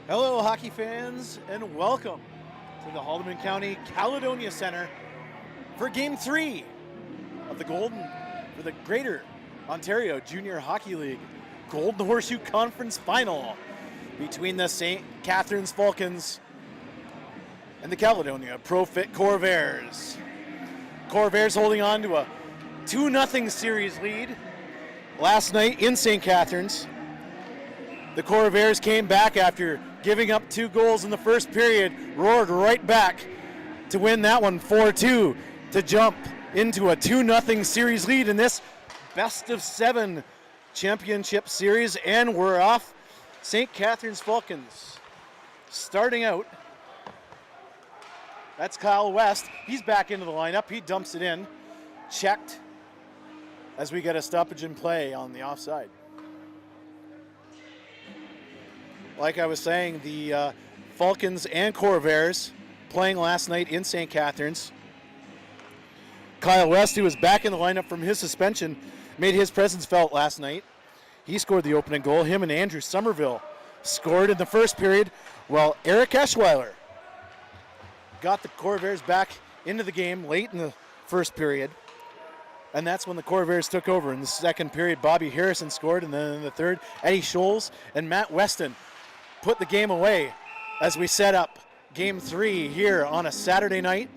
Hello, hockey fans, and welcome to the Haldeman County Caledonia Center for Game 3 of the Greater Ontario Junior Hockey League Golden Horseshoe Conference Final between the St. Catharines Falcons and the Caledonia Profit Corvairs. Corvairs holding on to a 2-0 series lead last night in St. Catharines. The Corvairs came back after giving up 2 goals in the first period, roared right back to win that one 4-2 to jump into a 2-0 series lead in this best of 7 championship series, and we're off. St. Catharines Falcons starting out. That's Kyle West. He's back into the lineup. He dumps it in. Checked as we get a stoppage in play on the offside. Like I was saying, the Falcons and Corvairs playing last night in St. Catharines. Kyle West, who was back in the lineup from his suspension, made his presence felt last night. He scored the opening goal. Him and Andrew Somerville scored in the first period, while Eric Eschweiler got the Corvairs back into the game late in the first period. And that's when the Corvairs took over. In the second period, Bobby Harrison scored, and then in the third, Eddie Scholes and Matt Weston put the game away as we set up Game 3 here on a Saturday night,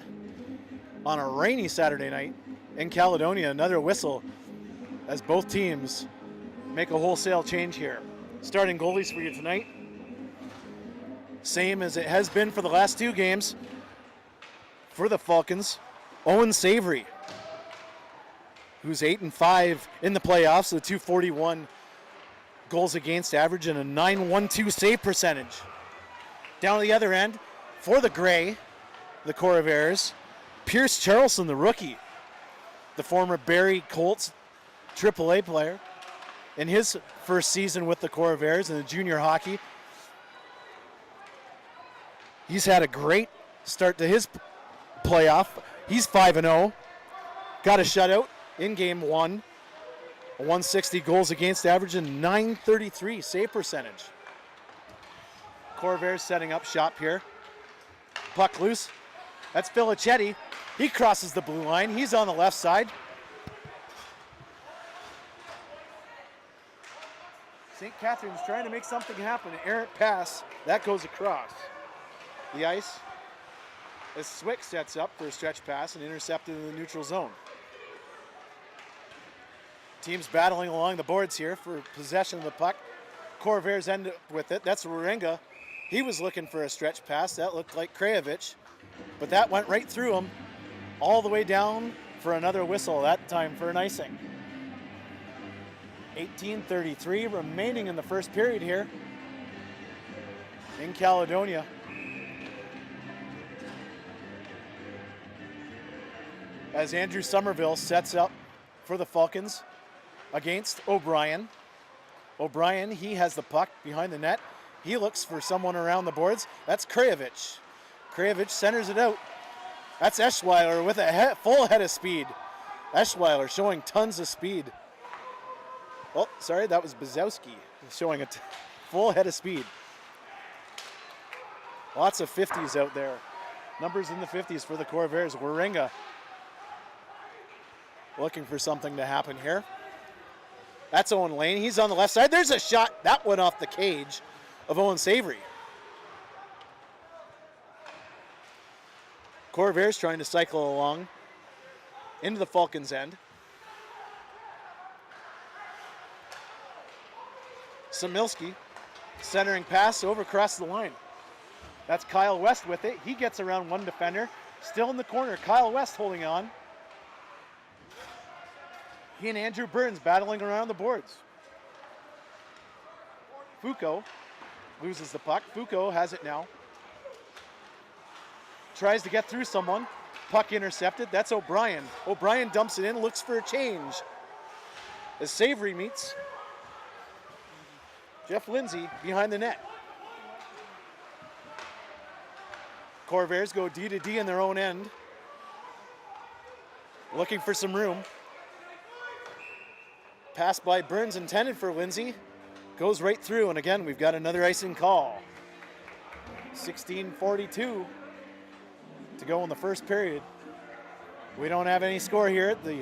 on a rainy Saturday night in Caledonia. Another whistle as both teams make a wholesale change here. Starting goalies for you tonight, same as it has been for the last 2 games for the Falcons. Owen Savory, who's 8-5 in the playoffs with .241 goals against average and a .912 save percentage. Down to the other end for the Gray, the Corvairs, Pierce Charlson, the rookie, the former Barrie Colts AAA player, in his first season with the Corvairs in the junior hockey. He's had a great start to his playoff. He's 5-0. Got a shutout in Game 1. A 160 goals against average and .933 save percentage. Corvairs setting up shop here. Puck loose. That's Filichetti. He crosses the blue line. He's on the left side. St. Catharines trying to make something happen. An errant pass. That goes across the ice as Swick sets up for a stretch pass and intercepted in the neutral zone. Teams battling along the boards here for possession of the puck. Corvairs end up with it. That's Waringa. He was looking for a stretch pass. That looked like Krajewicz, but that went right through him all the way down for another whistle, that time for an icing. 18:33 remaining in the first period here in Caledonia. As Andrew Somerville sets up for the Falcons against O'Brien. O'Brien, he has the puck behind the net. He looks for someone around the boards. That's Krajewicz. Krajewicz centers it out. That's Eschweiler with a full head of speed. Eschweiler showing tons of speed. Oh, sorry, that was Bazowski showing a full head of speed. Lots of 50s out there. Numbers in the 50s for the Corvairs. Waringa looking for something to happen here. That's Owen Lane. He's on the left side. There's a shot. That went off the cage of Owen Savory. Corvairs trying to cycle along into the Falcons' end. Samilski centering pass over across the line. That's Kyle West with it. He gets around one defender. Still in the corner. Kyle West holding on. He and Andrew Burns battling around the boards. Foucault loses the puck. Foucault has it now. Tries to get through someone. Puck intercepted. That's O'Brien. O'Brien dumps it in, looks for a change. As Savory meets Jeff Lindsay behind the net. Corvairs go D to D in their own end. Looking for some room. Pass by Burns intended for Lindsay. goes right through, and again, we've got another icing call. 16:42 to go in the first period. We don't have any score here at the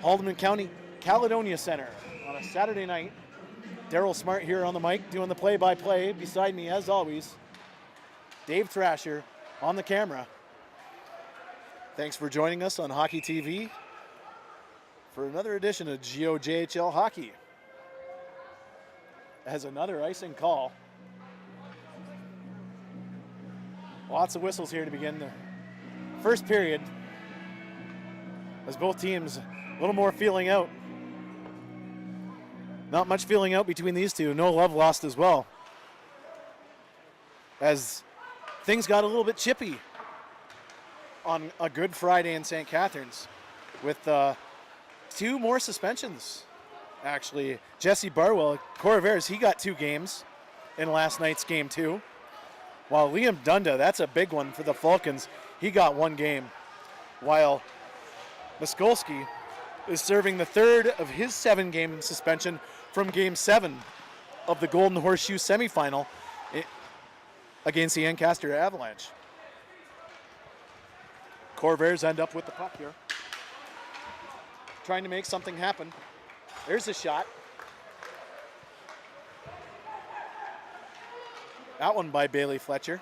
Haldeman County Caledonia Center on a Saturday night. Daryl Smart here on the mic doing the play-by-play. Beside me, as always, Dave Thrasher on the camera. Thanks for joining us on Hockey TV for another edition of GOJHL Hockey. As another icing call. Lots of whistles here to begin the first period, as both teams a little more feeling out. Not much feeling out between these two. No love lost as well, as things got a little bit chippy on a Good Friday in St. Catharines with two more suspensions. Actually, Jesse Barwell, Corvairs, he got 2 games in last night's game 2. While Liam Dunda, that's a big one for the Falcons, he got 1 game. While Miskolski is serving the 3rd of his 7-game suspension from Game 7 of the Golden Horseshoe semifinal against the Ancaster Avalanche. Corvairs end up with the puck here, trying to make something happen. There's a shot. That one by Bailey Fletcher.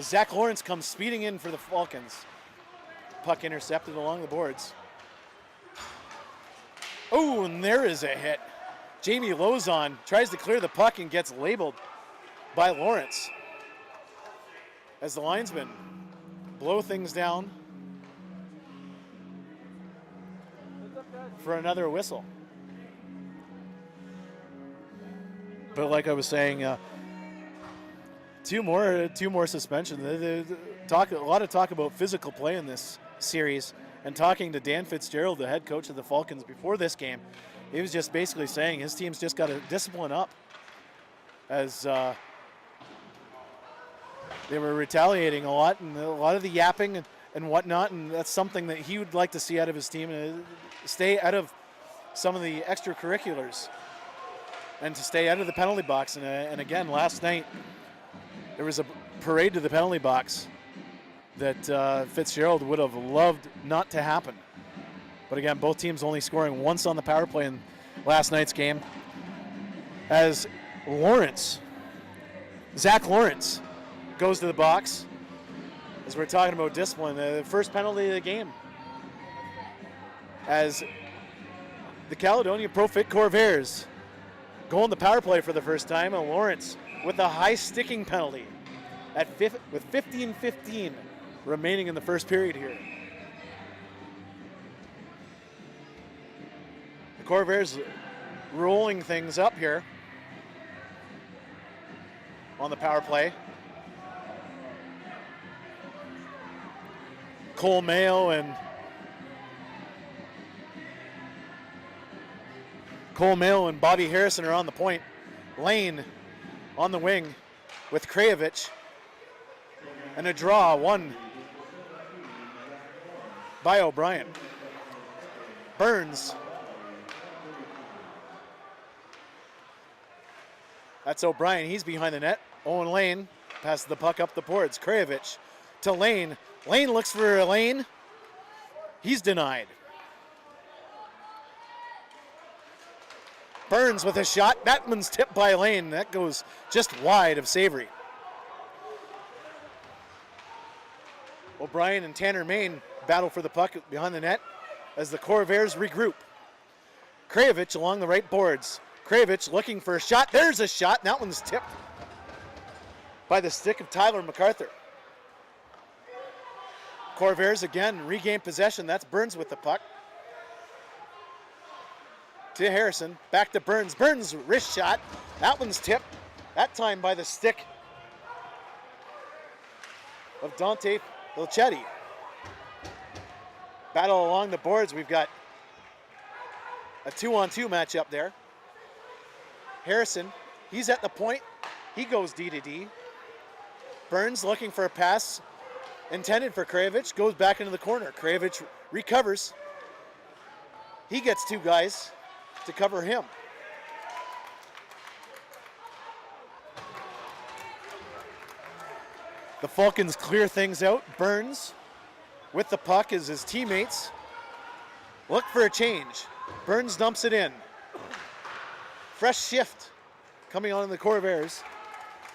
Zach Lawrence comes speeding in for the Falcons. Puck intercepted along the boards. Oh, and there is a hit. Jamie Lozon tries to clear the puck and gets labeled by Lawrence, as the linesmen blow things down for another whistle. But like I was saying, two more suspensions. A lot of talk about physical play in this series, and talking to Dan Fitzgerald, the head coach of the Falcons, before this game, he was just basically saying his team's just got to discipline up, as they were retaliating a lot, and a lot of the yapping and whatnot, and that's something that he would like to see out of his team, and stay out of some of the extracurriculars and to stay out of the penalty box. And again, last night there was a parade to the penalty box that Fitzgerald would have loved not to happen. But again, both teams only scoring once on the power play in last night's game, as Zach Lawrence goes to the box, as we're talking about discipline. The first penalty of the game, as the Caledonia Pro Fit Corvairs go on the power play for the first time, and Lawrence with a high sticking penalty with 15:15 remaining in the first period here. The Corvairs rolling things up here on the power play. Cole Mayo and Bobby Harrison are on the point. Lane on the wing with Krajewicz. And a draw, won by O'Brien. Burns. That's O'Brien, he's behind the net. Owen Lane passes the puck up the boards. Krajewicz to Lane. Lane looks for Lane. He's denied. Burns with a shot. That one's tipped by Lane. That goes just wide of Savory. O'Brien and Tanner Main battle for the puck behind the net as the Corvairs regroup. Krajewicz along the right boards. Krajewicz looking for a shot. There's a shot, and that one's tipped by the stick of Tyler MacArthur. Corvairs again regain possession. That's Burns with the puck. To Harrison, back to Burns. Burns wrist shot. That one's tipped, that time by the stick of Dante Vilchetti. Battle along the boards. We've got a 2-on-2 matchup there. Harrison, he's at the point. He goes D to D. Burns looking for a pass intended for Krajewicz, goes back into the corner. Krajewicz recovers. He gets 2 guys to cover him. The Falcons clear things out. Burns with the puck as his teammates look for a change. Burns dumps it in. Fresh shift coming on in the Corvairs.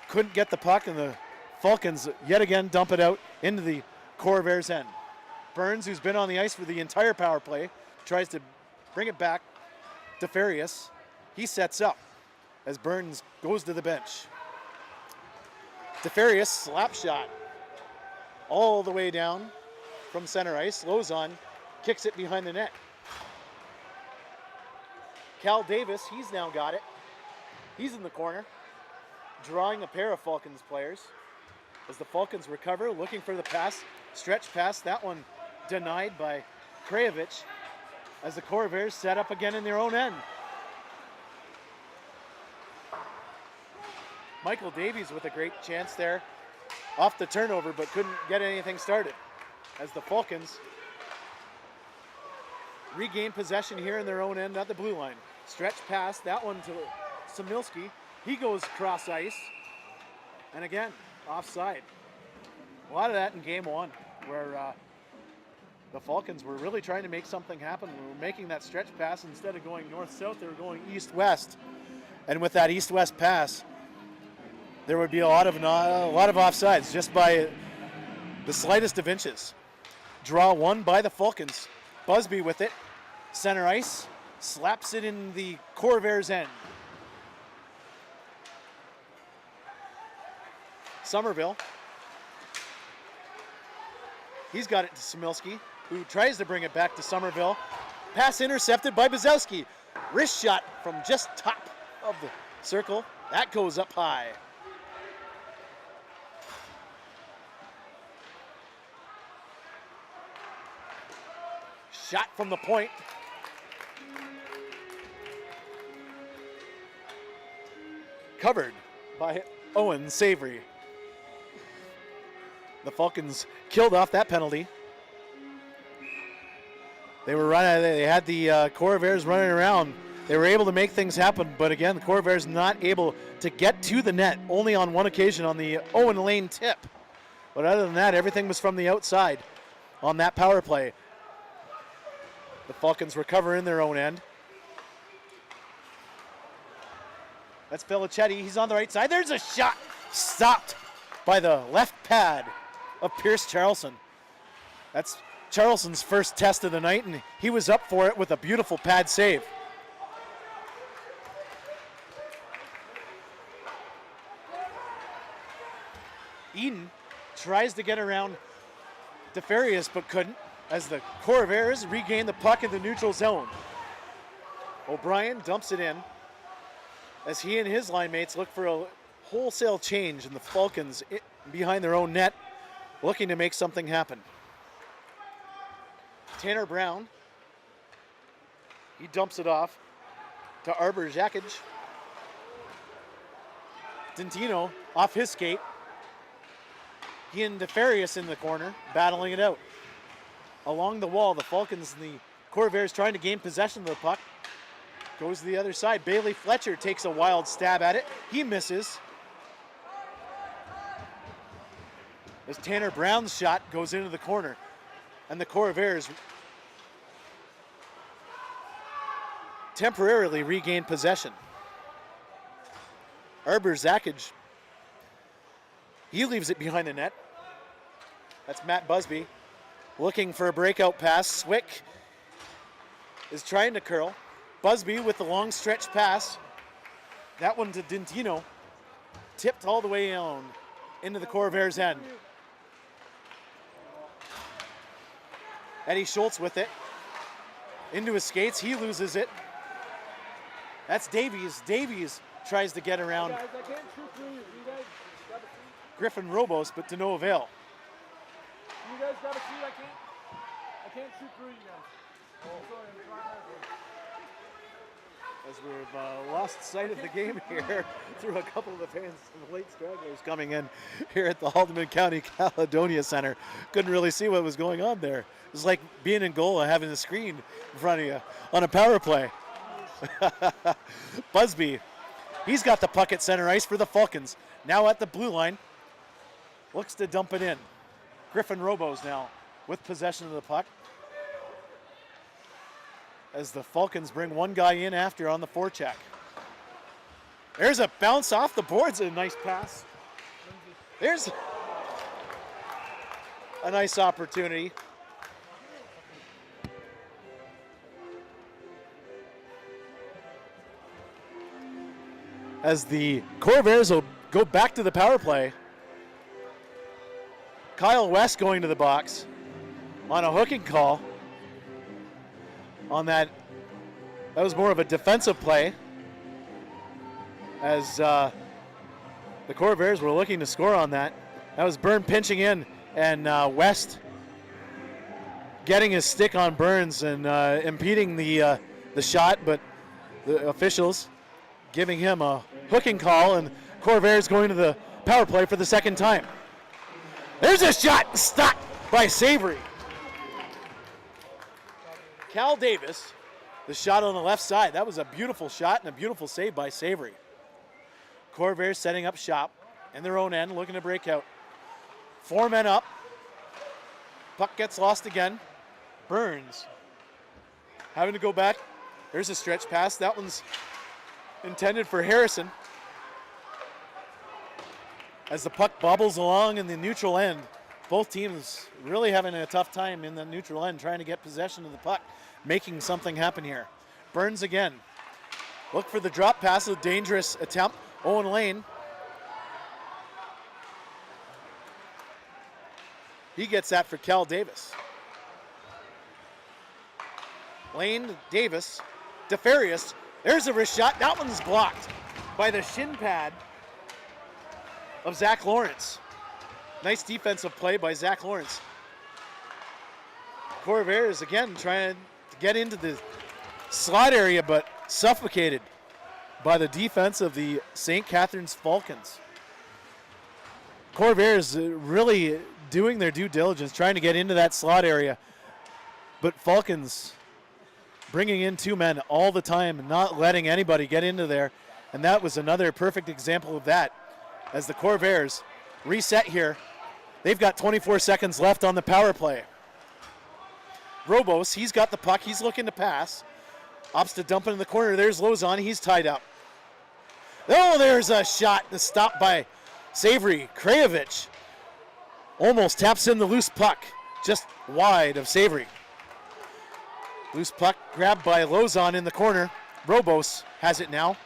Couldn't get the puck, and the Falcons yet again dump it out into the Corvairs end. Burns, who's been on the ice for the entire power play, tries to bring it back to Farias. He sets up as Burns goes to the bench. DeFarius, slap shot all the way down from center ice. Lozon kicks it behind the net. Cal Davis, he's now got it. He's in the corner, drawing a pair of Falcons players. As the Falcons recover, looking for the pass, stretch pass, that one denied by Krajevich, as the Corvairs set up again in their own end. Michael Davies with a great chance there off the turnover, but couldn't get anything started as the Falcons regain possession here in their own end at the blue line. Stretch pass, that one to Samilski. He goes cross ice, and again, offside. A lot of that in game one, where the Falcons were really trying to make something happen. We were making that stretch pass. Instead of going north-south, they were going east-west. And with that east-west pass, there would be a lot of offsides just by the slightest of inches. Draw one by the Falcons. Busby with it, center ice, slaps it in the Corvairs end. Somerville, he's got it to Samilski, who tries to bring it back to Somerville. Pass intercepted by Bazowski. Wrist shot from just top of the circle. That goes up high. Shot from the point. Covered by Owen Savory. The Falcons killed off that penalty. They were running. They had the Corvairs running around. They were able to make things happen, but again, the Corvairs not able to get to the net. Only on one occasion on the Owen Lane tip. But other than that, everything was from the outside on that power play. The Falcons recover in their own end. That's Felicetti. He's on the right side. There's a shot stopped by the left pad of Pierce Charlson. That's Charlson's first test of the night, and he was up for it with a beautiful pad save. Eden tries to get around DeFarius, but couldn't, as the Corvairs regain the puck in the neutral zone. O'Brien dumps it in as he and his line mates look for a wholesale change, in the Falcons behind their own net, looking to make something happen. Tanner Brown, he dumps it off to Arbor Jakic. Dentino off his skate. He and DeFarius in the corner, battling it out. Along the wall, the Falcons and the Corvairs trying to gain possession of the puck. Goes to the other side. Bailey Fletcher takes a wild stab at it. He misses. As Tanner Brown's shot goes into the corner. And the Corvairs temporarily regain possession. Arbor Zakic, he leaves it behind the net. That's Matt Busby looking for a breakout pass. Swick is trying to curl. Busby with the long stretch pass. That one to Dentino. Tipped all the way down into the Corvairs end. Eddie Schultz with it. Into his skates, he loses it. That's Davies. Davies tries to get around Griffin Robos, but to no avail. You guys got a seat? I can't shoot through you guys. Oh, sorry, I'm trying as we've lost sight of the game here through a couple of the fans and the late stragglers coming in here at the Haldeman County Caledonia Center. Couldn't really see what was going on there. It was like being in goal and having the screen in front of you on a power play. Busby, he's got the puck at center ice for the Falcons. Now at the blue line. looks to dump it in. Griffin Robos now with possession of the puck. As the Falcons bring one guy in after on the forecheck. There's a bounce off the boards, a nice pass. There's a nice opportunity. As the Corvairs will go back to the power play. Kyle West going to the box on a hooking call. On that was more of a defensive play. As the Corvairs were looking to score on that. That was Byrne pinching in, and West getting his stick on Burns and impeding the shot, but the officials giving him a hooking call, and Corvairs going to the power play for the second time. There's a shot stopped by Savory. Cal Davis, the shot on the left side. That was a beautiful shot and a beautiful save by Savory. Corvairs setting up shop in their own end, looking to break out. 4 men up. Puck gets lost again. Burns having to go back. There's a stretch pass. That one's intended for Harrison. As the puck bobbles along in the neutral end, both teams really having a tough time in the neutral end trying to get possession of the puck, making something happen here. Burns again. Look for the drop pass, a dangerous attempt. Owen Lane. He gets that for Cal Davis. Lane, Davis, DeFarius. There's a wrist shot. That one's blocked by the shin pad of Zach Lawrence. Nice defensive play by Zach Lawrence. Corvairs again trying to get into the slot area, but suffocated by the defense of the St. Catharines Falcons. Corvairs really doing their due diligence, trying to get into that slot area, but Falcons bringing in 2 men all the time and not letting anybody get into there, and that was another perfect example of that. As the Corvairs reset here, they've got 24 seconds left on the power play. Robos, he's got the puck, he's looking to pass. Opts to dump it in the corner, there's Lozon, he's tied up. Oh, there's a shot to stop by Savory. Krajewicz almost taps in the loose puck, just wide of Savory. Loose puck grabbed by Lozon in the corner. Robos has it now.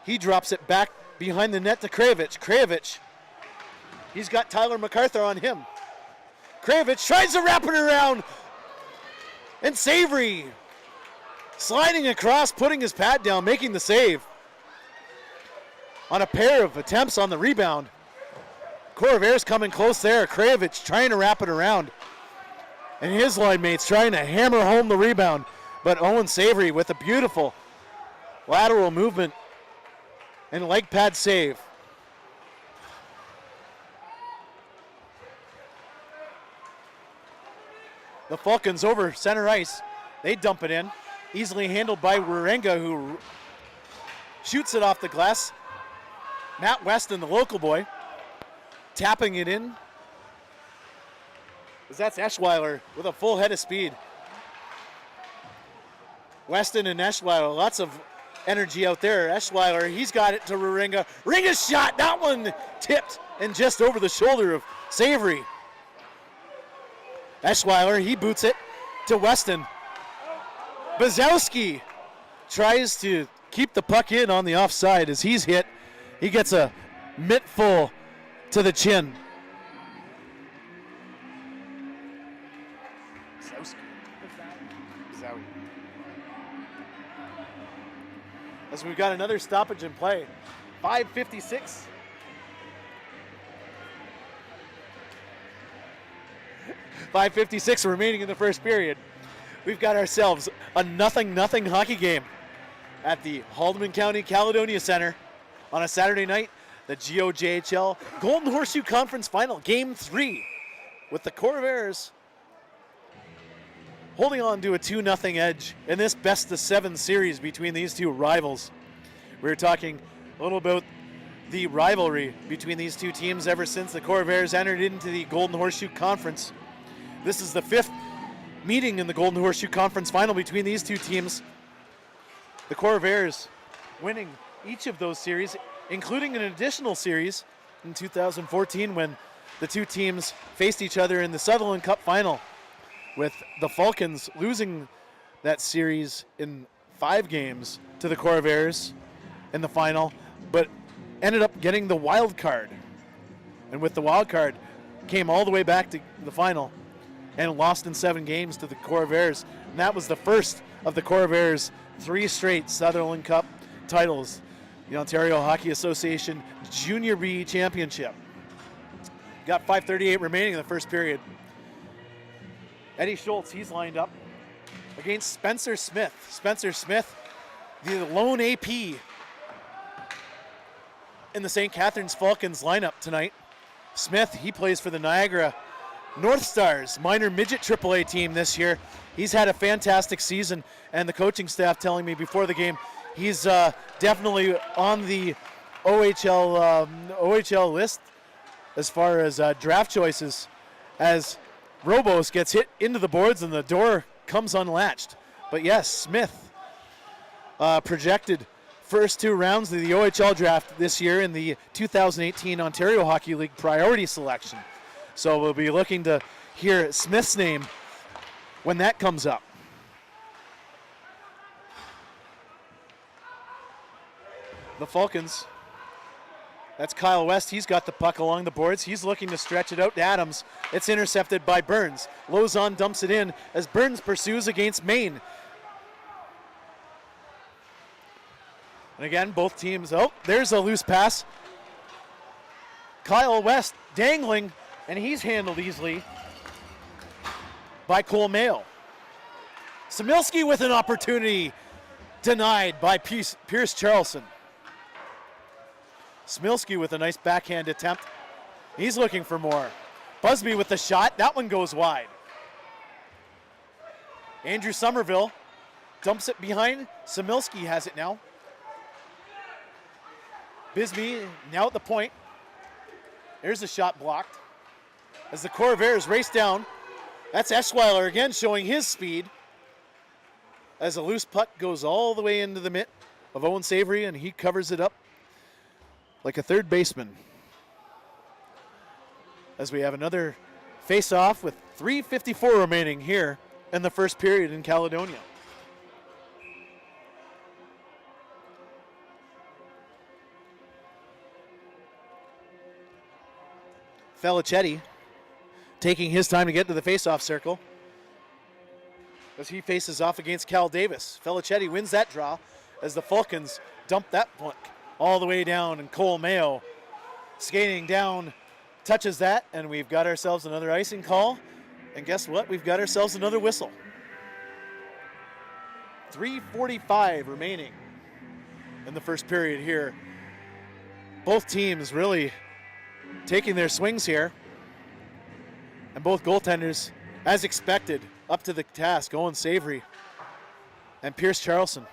He drops it back behind the net to Krajewicz. Krajewicz, he's got Tyler MacArthur on him. Krajewicz tries to wrap it around. And Savory sliding across, putting his pad down, making the save. On a pair of attempts on the rebound. Corvairs coming close there. Krajewicz trying to wrap it around. And his line mates trying to hammer home the rebound. But Owen Savory with a beautiful lateral movement and leg pad save. The Falcons over center ice. They dump it in. Easily handled by Warenga, who shoots it off the glass. Matt Weston, the local boy, tapping it in. That's Eschweiler with a full head of speed. Weston and Eschweiler, lots of energy out there. Eschweiler, he's got it to Warenga. Warenga's shot, that one tipped and just over the shoulder of Savory. Eschweiler, he boots it to Weston. Bazowski tries to keep the puck in on the offside as he's hit. He gets a mitt full to the chin. As we've got another stoppage in play. 5:56. .556 remaining in the first period. We've got ourselves a 0-0 hockey game at the Haldeman County Caledonia Center on a Saturday night. The GOJHL Golden Horseshoe Conference Final, Game 3, with the Corvairs holding on to a 2-0 edge in this best-of-7 series between these two rivals. We were talking a little about the rivalry between these two teams ever since the Corvairs entered into the Golden Horseshoe Conference. This is the 5th meeting in the Golden Horseshoe Conference final between these two teams. The Corvairs winning each of those series, including an additional series in 2014 when the two teams faced each other in the Sutherland Cup final, with the Falcons losing that series in 5 games to the Corvairs in the final, but ended up getting the wild card. And with the wild card, came all the way back to the final and lost in 7 games to the Corvairs. And that was the first of the Corvairs' 3 straight Sutherland Cup titles, the Ontario Hockey Association Junior B Championship. Got 5:38 remaining in the first period. Eddie Schultz, he's lined up against Spencer Smith. Spencer Smith, the lone AP in the St. Catharines Falcons lineup tonight. Smith, he plays for the Niagara North Stars minor midget AAA team this year. He's had a fantastic season, and the coaching staff telling me before the game he's definitely on the OHL list as far as draft choices, as Robos gets hit into the boards and the door comes unlatched. But yes, Smith projected first 2 rounds of the OHL draft this year in the 2018 Ontario Hockey League priority selection. So we'll be looking to hear Smith's name when that comes up. The Falcons, that's Kyle West. He's got the puck along the boards. He's looking to stretch it out to Adams. It's intercepted by Burns. Lozon dumps it in as Burns pursues against Maine. And again, both teams, oh, there's a loose pass. Kyle West dangling, and he's handled easily by Cole Mayo. Samilski with an opportunity, denied by Pierce Charlson. Smilski with a nice backhand attempt. He's looking for more. Busby with the shot. That one goes wide. Andrew Somerville dumps it behind. Samilski has it now. Bisbee now at the point. There's the shot blocked. As the Corvairs race down. That's Eschweiler again showing his speed. As a loose puck goes all the way into the mitt of Owen Savory, and he covers it up like a third baseman. As we have another face-off with 3:54 remaining here in the first period in Caledonia. Felicetti taking his time to get to the face-off circle as he faces off against Cal Davis. Felicetti wins that draw as the Falcons dump that puck all the way down, and Cole Mayo skating down touches that, and we've got ourselves another icing call. And guess what? We've got ourselves another whistle. 3:45 remaining in the first period here. Both teams really taking their swings here, and both goaltenders, as expected, up to the task. Owen Savory and Pierce Charlson.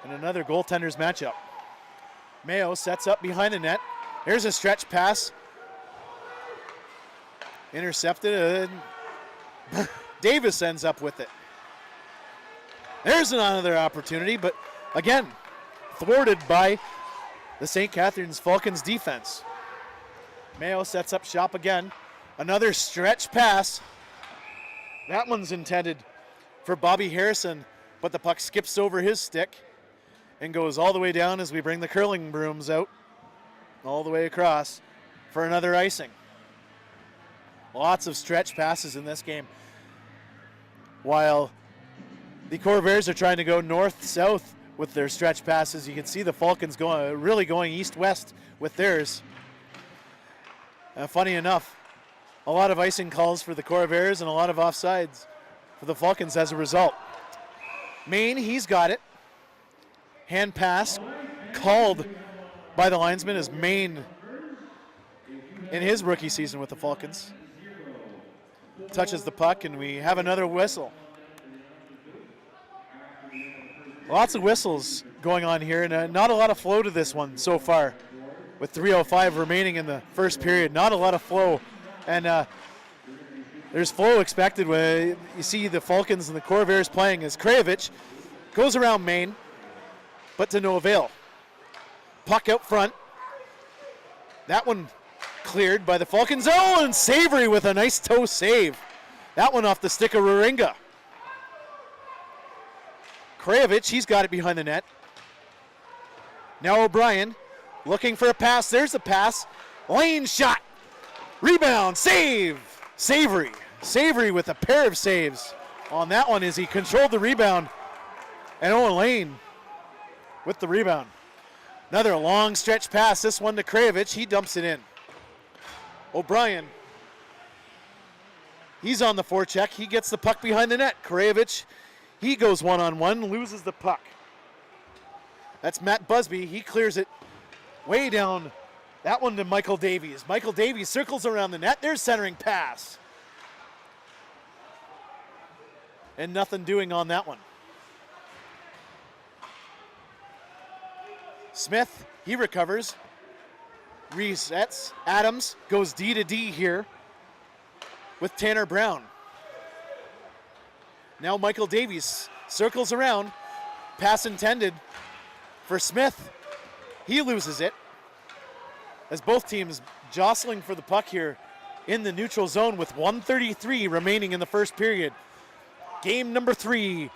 And another goaltenders matchup. Mayo sets up behind the net. Here's a stretch pass. Intercepted. Davis ends up with it. There's another opportunity, but again, thwarted by the St. Catharines Falcons defense. Mayo sets up shop again. Another stretch pass. That one's intended for Bobby Harrison, but the puck skips over his stick and goes all the way down as we bring the curling brooms out all the way across for another icing. Lots of stretch passes in this game. While the Corvairs are trying to go north-south with their stretch passes, you can see the Falcons really going east-west with theirs. Funny enough, a lot of icing calls for the Corvairs and a lot of offsides for the Falcons as a result. Maine, he's got it. Hand pass called by the linesman as Maine in his rookie season with the Falcons touches the puck, and we have another whistle. Lots of whistles going on here, and not a lot of flow to this one so far. With 3:05 remaining in the first period, not a lot of flow, and there's flow expected when you see the Falcons and the Corvairs playing as Krajewicz goes around Maine, but to no avail. Puck out front. That one cleared by the Falcons. Oh, and Savory with a nice toe save. That one off the stick of Ruringa. Krajewicz, he's got it behind the net. Now O'Brien looking for a pass. There's the pass. Lane shot. Rebound. Save. Savory. Savory with a pair of saves on that one as he controlled the rebound. And Owen Lane with the rebound. Another long stretch pass. This one to Krajewicz. He dumps it in. O'Brien. He's on the forecheck. He gets the puck behind the net. Krajewicz, he goes one-on-one, loses the puck. That's Matt Busby. He clears it way down. That one to Michael Davies. Michael Davies circles around the net. There's centering pass. And nothing doing on that one. Smith, he recovers. Resets. Adams goes D to D here with Tanner Brown. Now Michael Davies circles around. Pass intended for Smith. He loses it as both teams jostling for the puck here in the neutral zone with 1:33 remaining in the first period. Game number 3,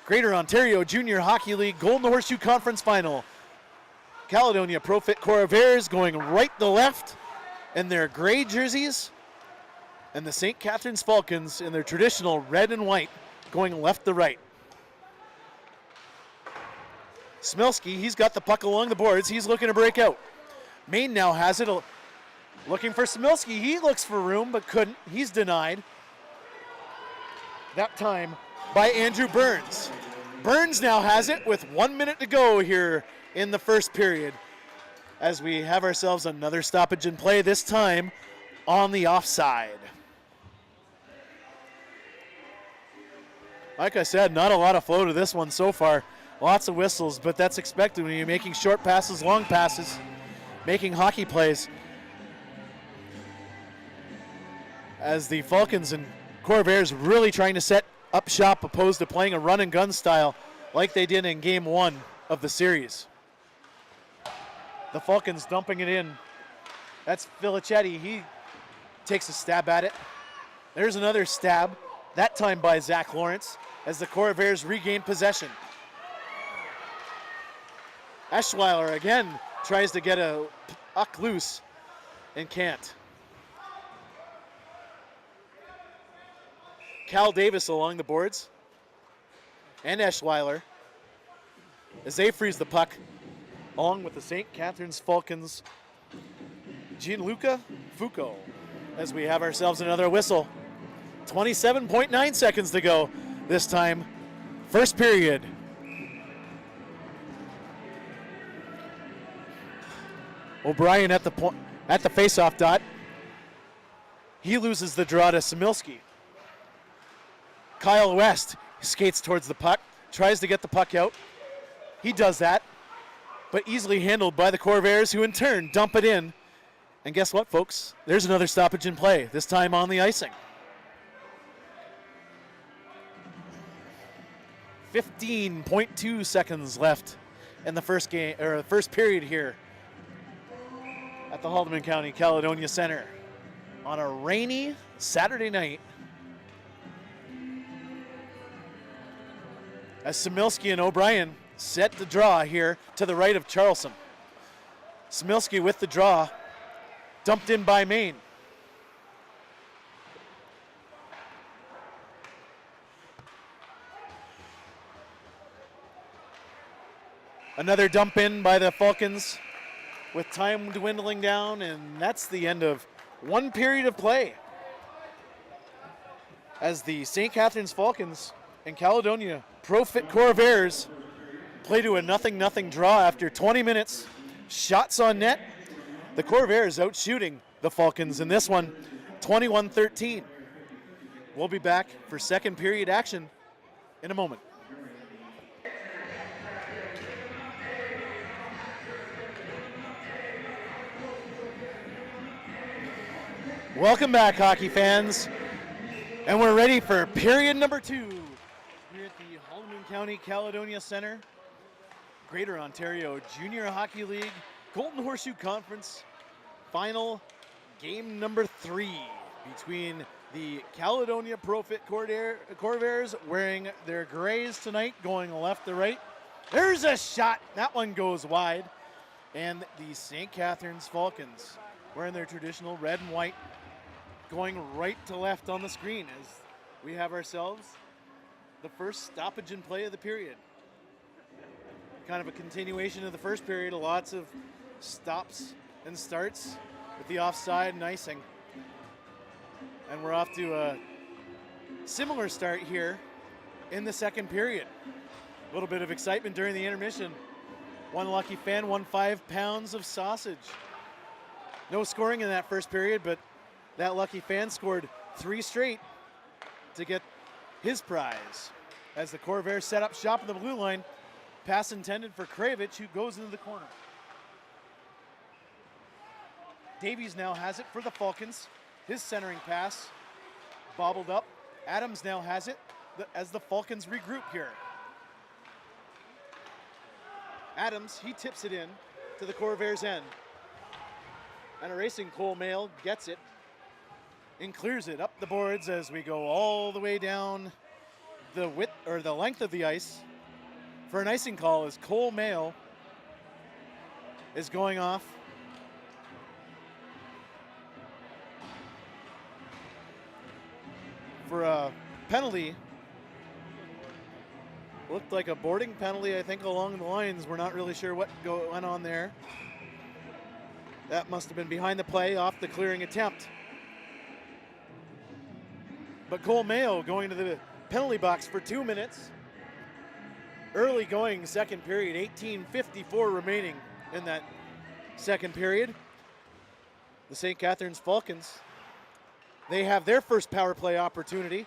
Greater Ontario Junior Hockey League Golden Horseshoe Conference Final. Caledonia Profit Corvairs going right to left in their gray jerseys, and the St. Catharines Falcons in their traditional red and white going left to right. Smilski, he's got the puck along the boards. He's looking to break out. Maine now has it. Looking for Smilski. He looks for room but couldn't. He's denied. That time by Andrew Burns. Burns now has it with 1 minute to go here in the first period as we have ourselves another stoppage in play, this time on the offside. Like I said, not a lot of flow to this one so far. Lots of whistles, but that's expected when you're making short passes, long passes, making hockey plays. As the Falcons and Corvairs really trying to set up shop opposed to playing a run and gun style like they did in game 1 of the series. The Falcons dumping it in. That's Filichetti. He takes a stab at it. There's another stab, that time by Zach Lawrence, as the Corvairs regain possession. Eschweiler again tries to get a puck loose and can't. Cal Davis along the boards and Eschweiler as they freeze the puck along with the St. Catharines Falcons. Gianluca Foucault as we have ourselves another whistle. 27.9 seconds to go this time. First period. O'Brien at the face-off dot. He loses the draw to Samilski. Kyle West skates towards the puck, tries to get the puck out. He does that, but easily handled by the Corvairs, who in turn dump it in. And guess what, folks? There's another stoppage in play, this time on the icing. 15.2 seconds left in the first game, or the first period here at the Haldeman County Caledonia Center on a rainy Saturday night. As Samilski and O'Brien set the draw here to the right of Charleston. Samilski with the draw, dumped in by Maine. Another dump in by the Falcons with time dwindling down, and that's the end of one period of play. As the St. Catharines Falcons and Caledonia Profit Corvairs play to a 0-0 draw after 20 minutes. Shots on net. The Corvairs out shooting the Falcons in this one, 21-13. We'll be back for second period action in a moment. Welcome back, hockey fans. And we're ready for period number 2 here at the Haldimand County Caledonia Center. Greater Ontario Junior Hockey League Golden Horseshoe Conference final game number 3 between the Caledonia Profit Corvairs wearing their grays tonight, going left to right. There's a shot. That one goes wide. And the St. Catharines Falcons wearing their traditional red and white, going right to left on the screen as we have ourselves the first stoppage in play of the period. Kind of a continuation of the first period, lots of stops and starts with the offside and icing. And we're off to a similar start here in the second period. A little bit of excitement during the intermission. One lucky fan won 5 pounds of sausage. No scoring in that first period, but that lucky fan scored 3 straight to get his prize. As the Corvairs set up shop in the blue line, pass intended for Kravich, who goes into the corner. Davies now has it for the Falcons. His centering pass bobbled up. Adams now has it as the Falcons regroup here. Adams, he tips it in to the Corvairs end. And a racing Cole Mail gets it and clears it up the boards as we go all the way down the width or the length of the ice for an icing call as Cole Mail is going off. For a penalty. Looked like a boarding penalty, I think, along the lines. We're not really sure what went on there. That must have been behind the play off the clearing attempt. But Cole Mayo going to the penalty box for 2 minutes. Early going second period, 18:54 remaining in that second period. The St. Catharines Falcons, they have their first power play opportunity.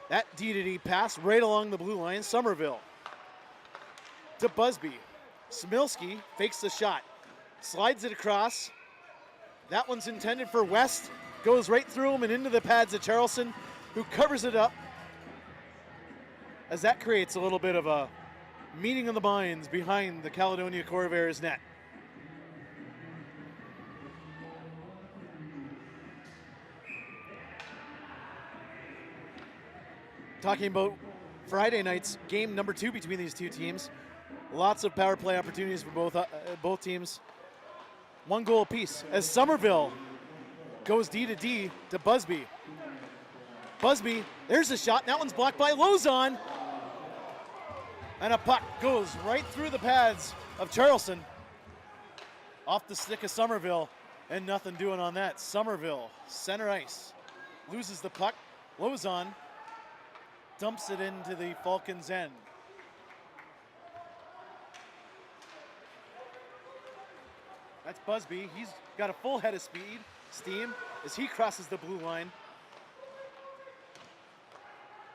That D-to-D pass right along the blue line. Somerville to Busby. Smilski fakes the shot, slides it across. That one's intended for West. Goes right through him and into the pads of Charleston, who covers it up. As that creates a little bit of a meeting of the minds behind the Caledonia Corvairs net. Talking about Friday night's game number 2 between these two teams. Lots of power play opportunities for both teams. 1 goal apiece as Somerville goes D-to-D to Busby. Busby, there's a shot. That one's blocked by Lozon. And a puck goes right through the pads of Charleston. Off the stick of Somerville, and nothing doing on that. Somerville, center ice, loses the puck. Lozon dumps it into the Falcons' end. That's Busby. He's got a full head of steam as he crosses the blue line.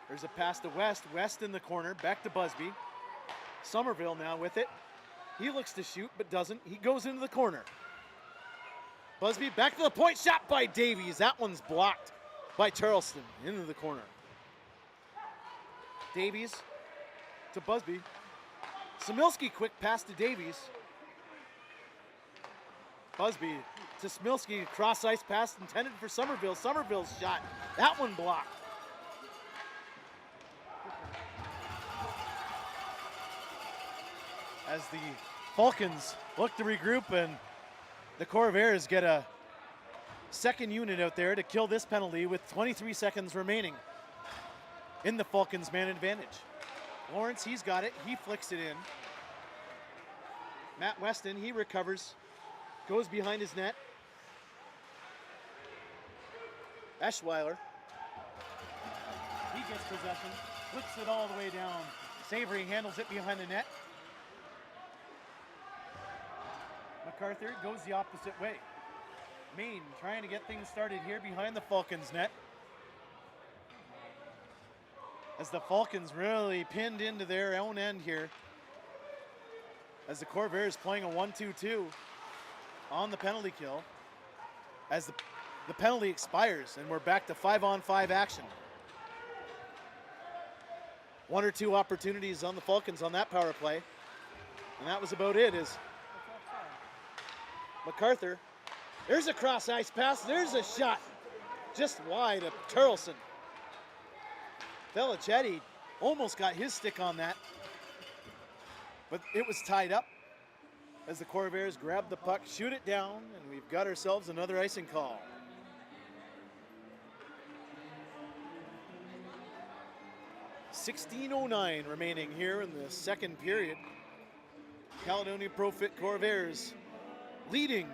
There's a pass to West. West in the corner, back to Busby. Somerville now with it. He looks to shoot, but doesn't. He goes into the corner. Busby back to the point, shot by Davies. That one's blocked by Charleston into the corner. Davies to Busby. Smilski, quick pass to Davies. Busby to Smilski, cross ice pass intended for Somerville. Somerville's shot, that one blocked. As the Falcons look to regroup, and the Corvairs get a second unit out there to kill this penalty with 23 seconds remaining in the Falcons' man advantage. Lawrence, he's got it. He flicks it in. Matt Weston, he recovers, goes behind his net. Eschweiler, he gets possession, flips it all the way down. Savory handles it behind the net. MacArthur goes the opposite way. Maine trying to get things started here behind the Falcons' net. As the Falcons really pinned into their own end here. As the Corvairs playing a 1-2-2 on the penalty kill. As the the penalty expires and we're back to 5-on-5 action. 1 or 2 opportunities on the Falcons on that power play. And that was about it. As MacArthur, there's a cross ice pass, there's a shot. Just wide of Turleson. Felicetti almost got his stick on that, but it was tied up as the Corvairs grab the puck, shoot it down, and we've got ourselves another icing call. .16:09 remaining here in the second period. Caledonia Pro-Fit Corvairs leading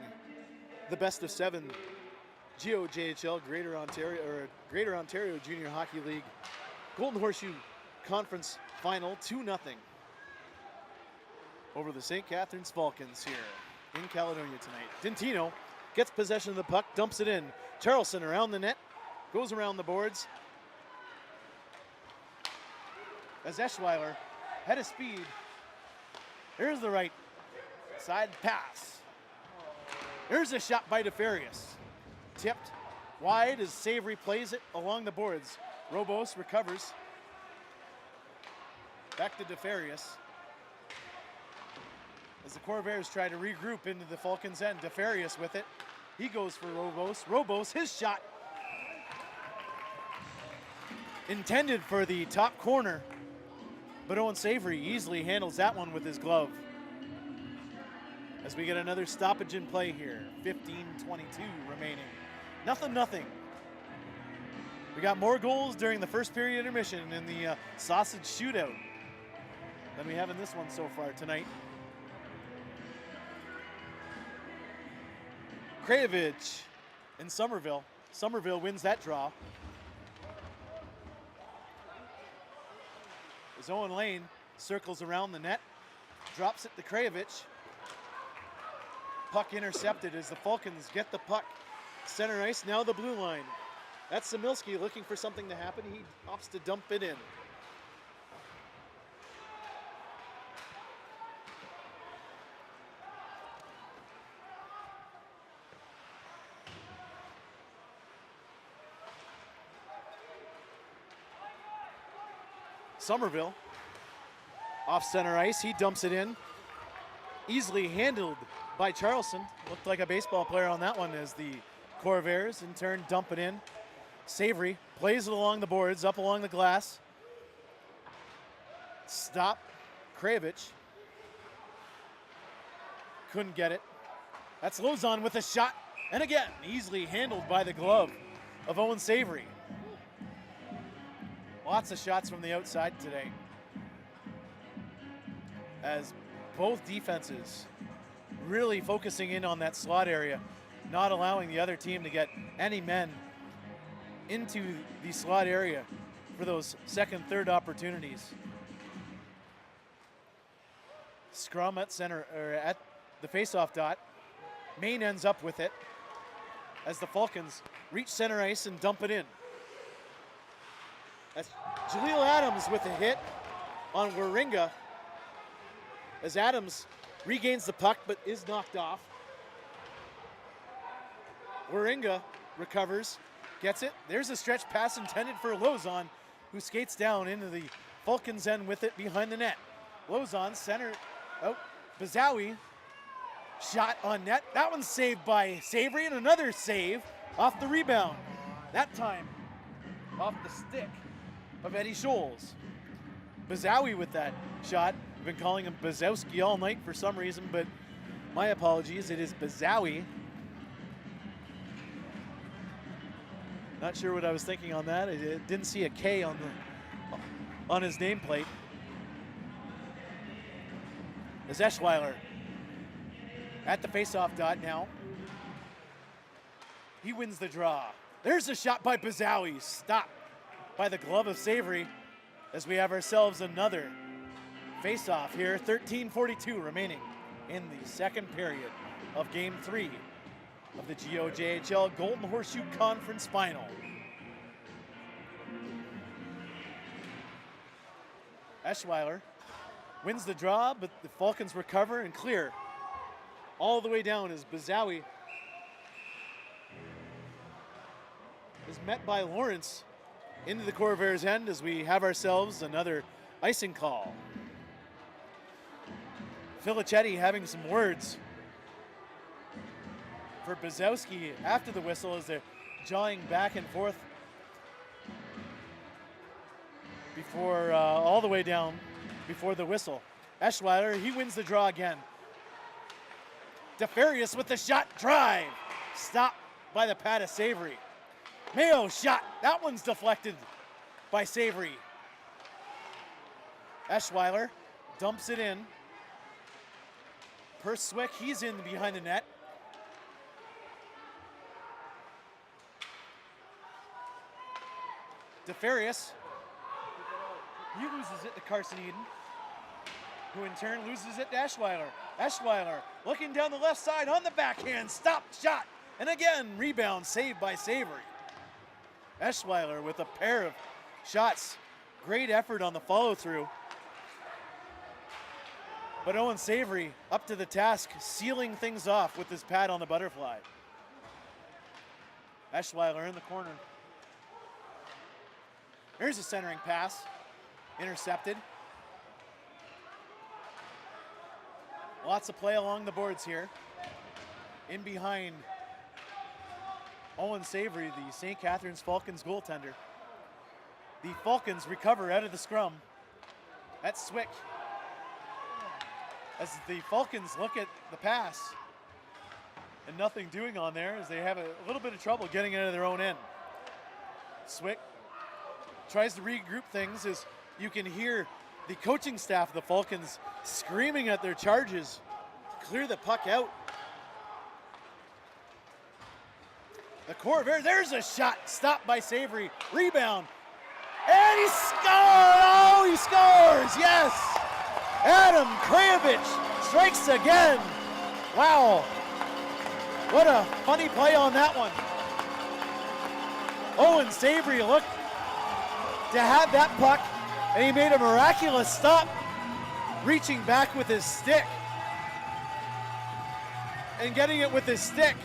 the best of 7 GOJHL Greater Ontario Junior Hockey League Golden Horseshoe Conference Final 2-0 over the St. Catharines Falcons here in Caledonia tonight. Dentino gets possession of the puck, dumps it in. Charleston around the net, goes around the boards. As Eschweiler, head of speed. Here's the right side pass. There's a shot by DeFarius. Tipped wide as Savory plays it along the boards. Robos recovers. Back to DeFarius. As the Corvairs try to regroup into the Falcons' end, DeFarius with it. He goes for Robos. Robos, his shot. Intended for the top corner, but Owen Savory easily handles that one with his glove. As we get another stoppage in play here. 15:22 remaining. 0-0. We got more goals during the first period intermission in the sausage shootout than we have in this one so far tonight. Krajevich in Somerville. Somerville wins that draw. As Owen Lane circles around the net, drops it to Krajevich. Puck intercepted as the Falcons get the puck. Center ice, now the blue line. That's Samilski looking for something to happen. He opts to dump it in. Somerville off center ice, he dumps it in. Easily handled by Charleston. Looked like a baseball player on that one as the Corvairs in turn dump it in. Savory plays it along the boards, up along the glass. Stop. Krajevich. Couldn't get it. That's Lozon with a shot. And again, easily handled by the glove of Owen Savory. Lots of shots from the outside today. As both defenses really focusing in on that slot area, not allowing the other team to get any men into the slot area for those second, third opportunities. Scrum at center, or at the faceoff dot. Maine ends up with it as the Falcons reach center ice and dump it in. That's Jaleel Adams with a hit on Waringa as Adams regains the puck but is knocked off. Waringa recovers, gets it. There's a stretch pass intended for Lozon, who skates down into the Falcons' end with it behind the net. Lozon center, Bazawi, shot on net. That one's saved by Savory, and another save off the rebound. That time off the stick of Eddie Scholes. Bazawi with that shot. I've been calling him Bazowski all night for some reason, but my apologies, it is Bazawi. Not sure what I was thinking on that. I didn't see a K on his nameplate. As Eschweiler at the faceoff dot now. He wins the draw. There's a shot by Bazawi, stopped by the glove of Savory as we have ourselves another faceoff here. 13:42 remaining in the second period of Game 3 of the GOJHL Golden Horseshoe Conference Final. Eschweiler wins the draw, but the Falcons recover and clear all the way down as Bazawi is met by Lawrence into the Corvairs end as we have ourselves another icing call. Filichetti having some words for Bazowski after the whistle as they're jawing back and forth before all the way down before the whistle. Eschweiler, he wins the draw again. DeFarius with the shot, drive. Stopped by the pad of Savory. Mayo shot, that one's deflected by Savory. Eschweiler dumps it in. Perswick, he's in behind the net. DeFarius, he loses it to Carson Eden, who in turn loses it to Eschweiler. Eschweiler looking down the left side on the backhand, stopped shot, and again, rebound saved by Savory. Eschweiler with a pair of shots. Great effort on the follow through. But Owen Savory up to the task, sealing things off with his pad on the butterfly. Eschweiler in the corner. Here's a centering pass, intercepted. Lots of play along the boards here. In behind Owen Savory, the St. Catharines Falcons goaltender. The Falcons recover out of the scrum. That's Swick. As the Falcons look at the pass and nothing doing on there as they have a little bit of trouble getting it out of their own end. Swick tries to regroup things as you can hear the coaching staff of the Falcons screaming at their charges to clear the puck out. The Corvairs, there's a shot, stopped by Savory, rebound, and he scored! Oh, he scores, yes! Adam Krajevich strikes again. Wow, what a funny play on that one. Owen Savory looked to have that puck, and he made a miraculous stop, reaching back with his stick and getting it with his stick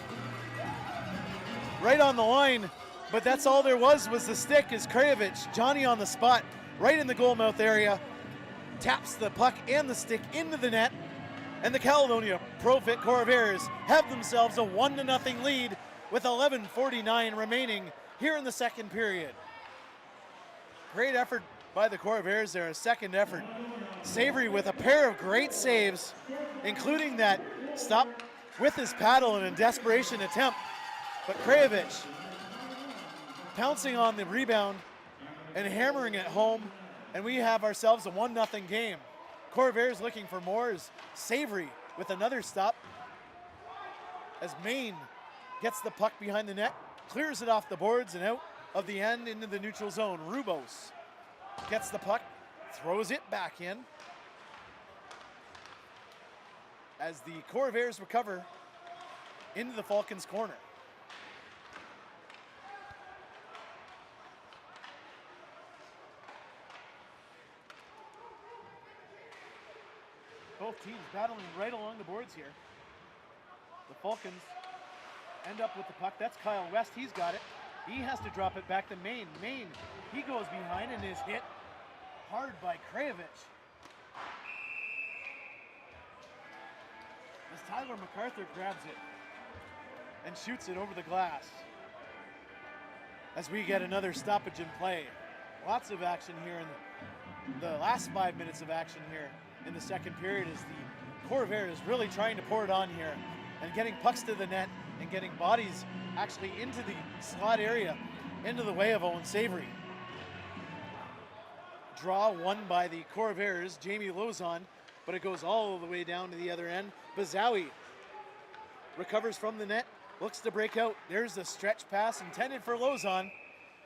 right on the line. But that's all there was the stick as Krajevich, Johnny on the spot, right in the goal mouth area, taps the puck and the stick into the net, and the Caledonia Profit Corvairs have themselves a 1-0 lead with 11:49 remaining here in the second period. Great effort by the Corvairs there, a second effort. Savory with a pair of great saves, including that stop with his paddle in a desperation attempt. But Krajevich pouncing on the rebound and hammering it home, and we have ourselves a 1-0 game. Corvairs looking for more as Savory with another stop as Maine gets the puck behind the net, clears it off the boards and out of the end into the neutral zone. Rubos gets the puck, throws it back in as the Corvairs recover into the Falcons' corner. Both teams battling right along the boards here. The Falcons end up with the puck. That's Kyle West. He's got it. He has to drop it back to Maine. Maine, he goes behind and is hit hard by Krajevich. As Tyler MacArthur grabs it and shoots it over the glass. As we get another stoppage in play. Lots of action here in the last 5 minutes of action here in the second period as the Corvairs is really trying to pour it on here and getting pucks to the net and getting bodies actually into the slot area, into the way of Owen Savory. Draw won by the Corvairs, Jamie Lozon, but it goes all the way down to the other end. Bazowie recovers from the net, looks to break out. There's the stretch pass intended for Lozon.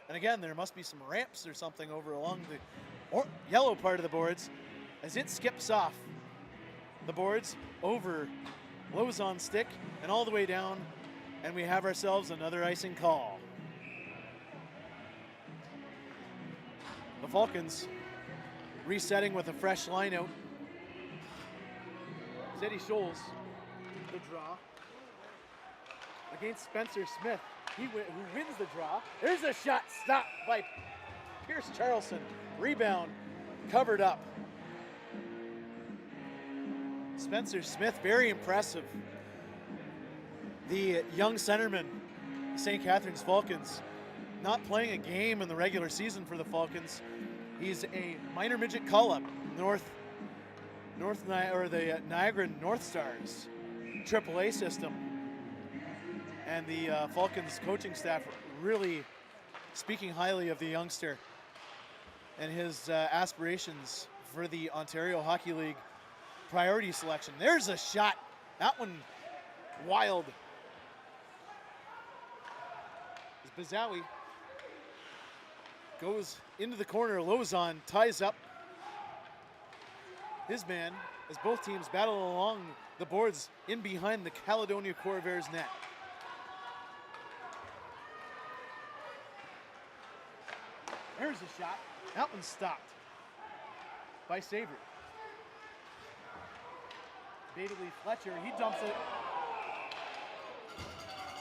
And again, there must be some ramps or something over along the yellow part of the boards as it skips off the boards over Lozon's stick and all the way down, and we have ourselves another icing call. The Falcons resetting with a fresh line out. Eddie Scholes, the draw against Spencer Smith. who wins the draw. There's a shot stopped by Pierce Charlson. Rebound covered up. Spencer Smith, very impressive. The young centerman, St. Catharines Falcons, not playing a game in the regular season for the Falcons. He's a minor midget call-up, the Niagara North Stars AAA system. And the Falcons coaching staff really speaking highly of the youngster and his aspirations for the Ontario Hockey League priority selection. There's a shot. That one wild. As Bazawi goes into the corner, Lozon ties up his man as both teams battle along the boards in behind the Caledonia Corvairs net. There's a shot. That one's stopped by Sabre. Bailey Fletcher, he dumps it.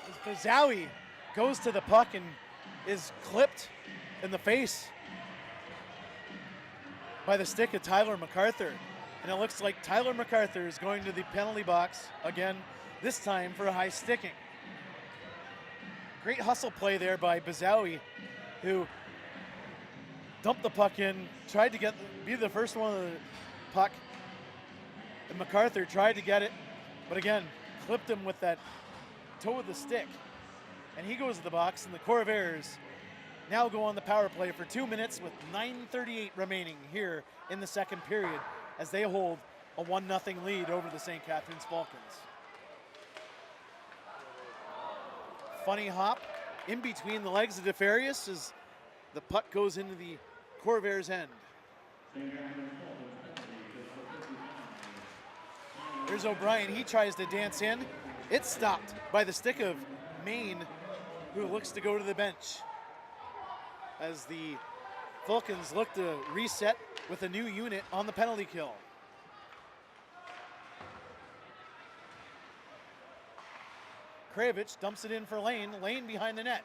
As Bazawi goes to the puck and is clipped in the face by the stick of Tyler MacArthur. And it looks like Tyler MacArthur is going to the penalty box again, this time for a high sticking. Great hustle play there by Bazawi, who dumped the puck in, tried to be the first one of the puck. And MacArthur tried to get it, but again, clipped him with that toe of the stick. And he goes to the box, and the Corvairs now go on the power play for 2 minutes with 9:38 remaining here in the second period as they hold a 1-0 lead over the St. Catharines Falcons. Funny hop in between the legs of DeFarius as the puck goes into the Corvairs' end. There's O'Brien, he tries to dance in. It's stopped by the stick of Maine, who looks to go to the bench. As the Falcons look to reset with a new unit on the penalty kill. Kravich dumps it in for Lane. Lane behind the net.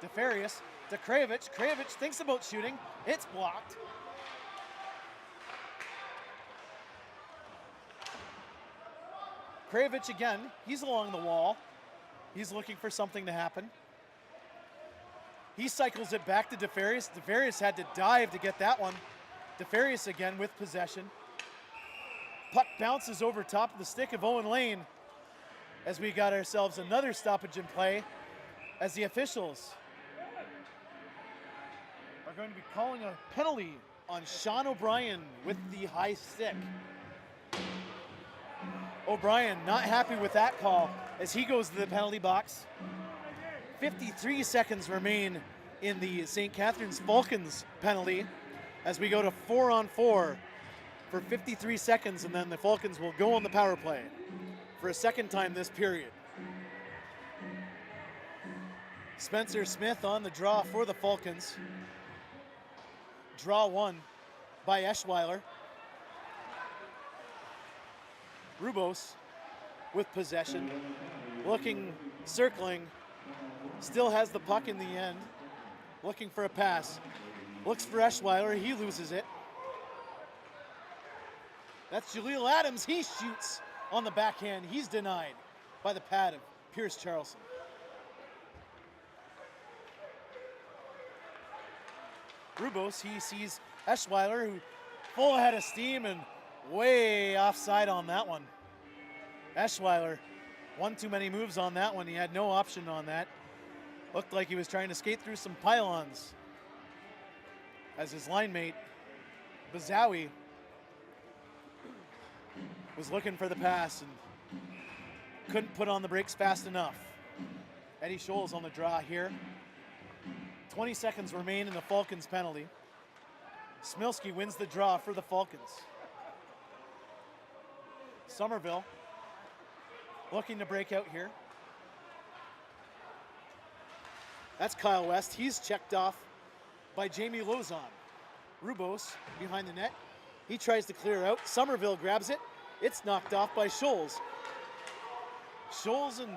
DeFarius to Kravich. Kravich thinks about shooting. It's blocked. Kravich again, he's along the wall. He's looking for something to happen. He cycles it back to DeFarius. DeFarius had to dive to get that one. DeFarius again with possession. Puck bounces over top of the stick of Owen Lane as we got ourselves another stoppage in play as the officials are going to be calling a penalty on Sean O'Brien with the high stick. O'Brien not happy with that call as he goes to the penalty box. 53 seconds remain in the St. Catharines Falcons penalty as we go to 4-on-4 for 53 seconds, and then the Falcons will go on the power play for a second time this period. Spencer Smith on the draw for the Falcons. Draw one by Eschweiler. Rubos with possession, looking, circling, still has the puck in the end, looking for a pass. Looks for Eschweiler, he loses it. That's Jaleel Adams, he shoots on the backhand. He's denied by the pad of Pierce Charlson. Rubos, he sees Eschweiler, who full head of steam and way offside on that one. Eschweiler, one too many moves on that one. He had no option on that. Looked like he was trying to skate through some pylons as his line mate, Bazawi, was looking for the pass and couldn't put on the brakes fast enough. Eddie Scholes on the draw here. 20 seconds remain in the Falcons penalty. Smilski wins the draw for the Falcons. Somerville looking to break out here. That's Kyle West. He's checked off by Jamie Lozon. Rubos behind the net. He tries to clear out. Somerville grabs it. It's knocked off by Scholes. Scholes and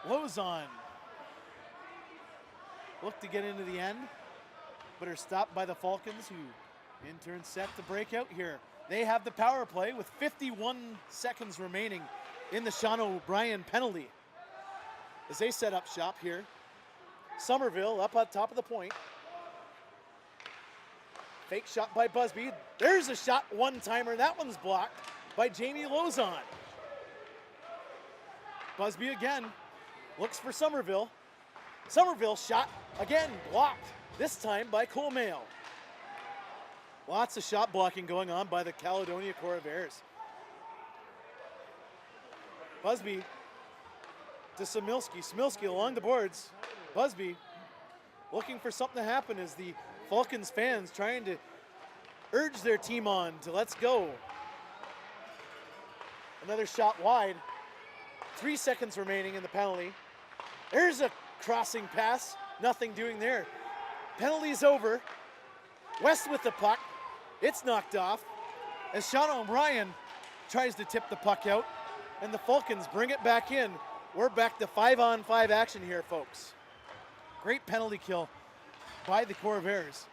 Lozon look to get into the end, but are stopped by the Falcons, who in turn set to break out here. They have the power play with 51 seconds remaining in the Sean O'Brien penalty. As they set up shop here, Somerville up on top of the point. Fake shot by Busby. There's a shot, one-timer. That one's blocked by Jamie Lozon. Busby again looks for Somerville. Somerville shot again, blocked, this time by Cole Mayo. Lots of shot blocking going on by the Caledonia Corvairs. Busby to Samilski. Samilski along the boards. Busby looking for something to happen as the Falcons fans trying to urge their team on to let's go. Another shot wide. 3 seconds remaining in the penalty. There's a crossing pass. Nothing doing there. Penalty's over. West with the puck. It's knocked off as Sean O'Brien tries to tip the puck out, and the Falcons bring it back in. We're back to 5-on-5 action here, folks. Great penalty kill by the Corvairs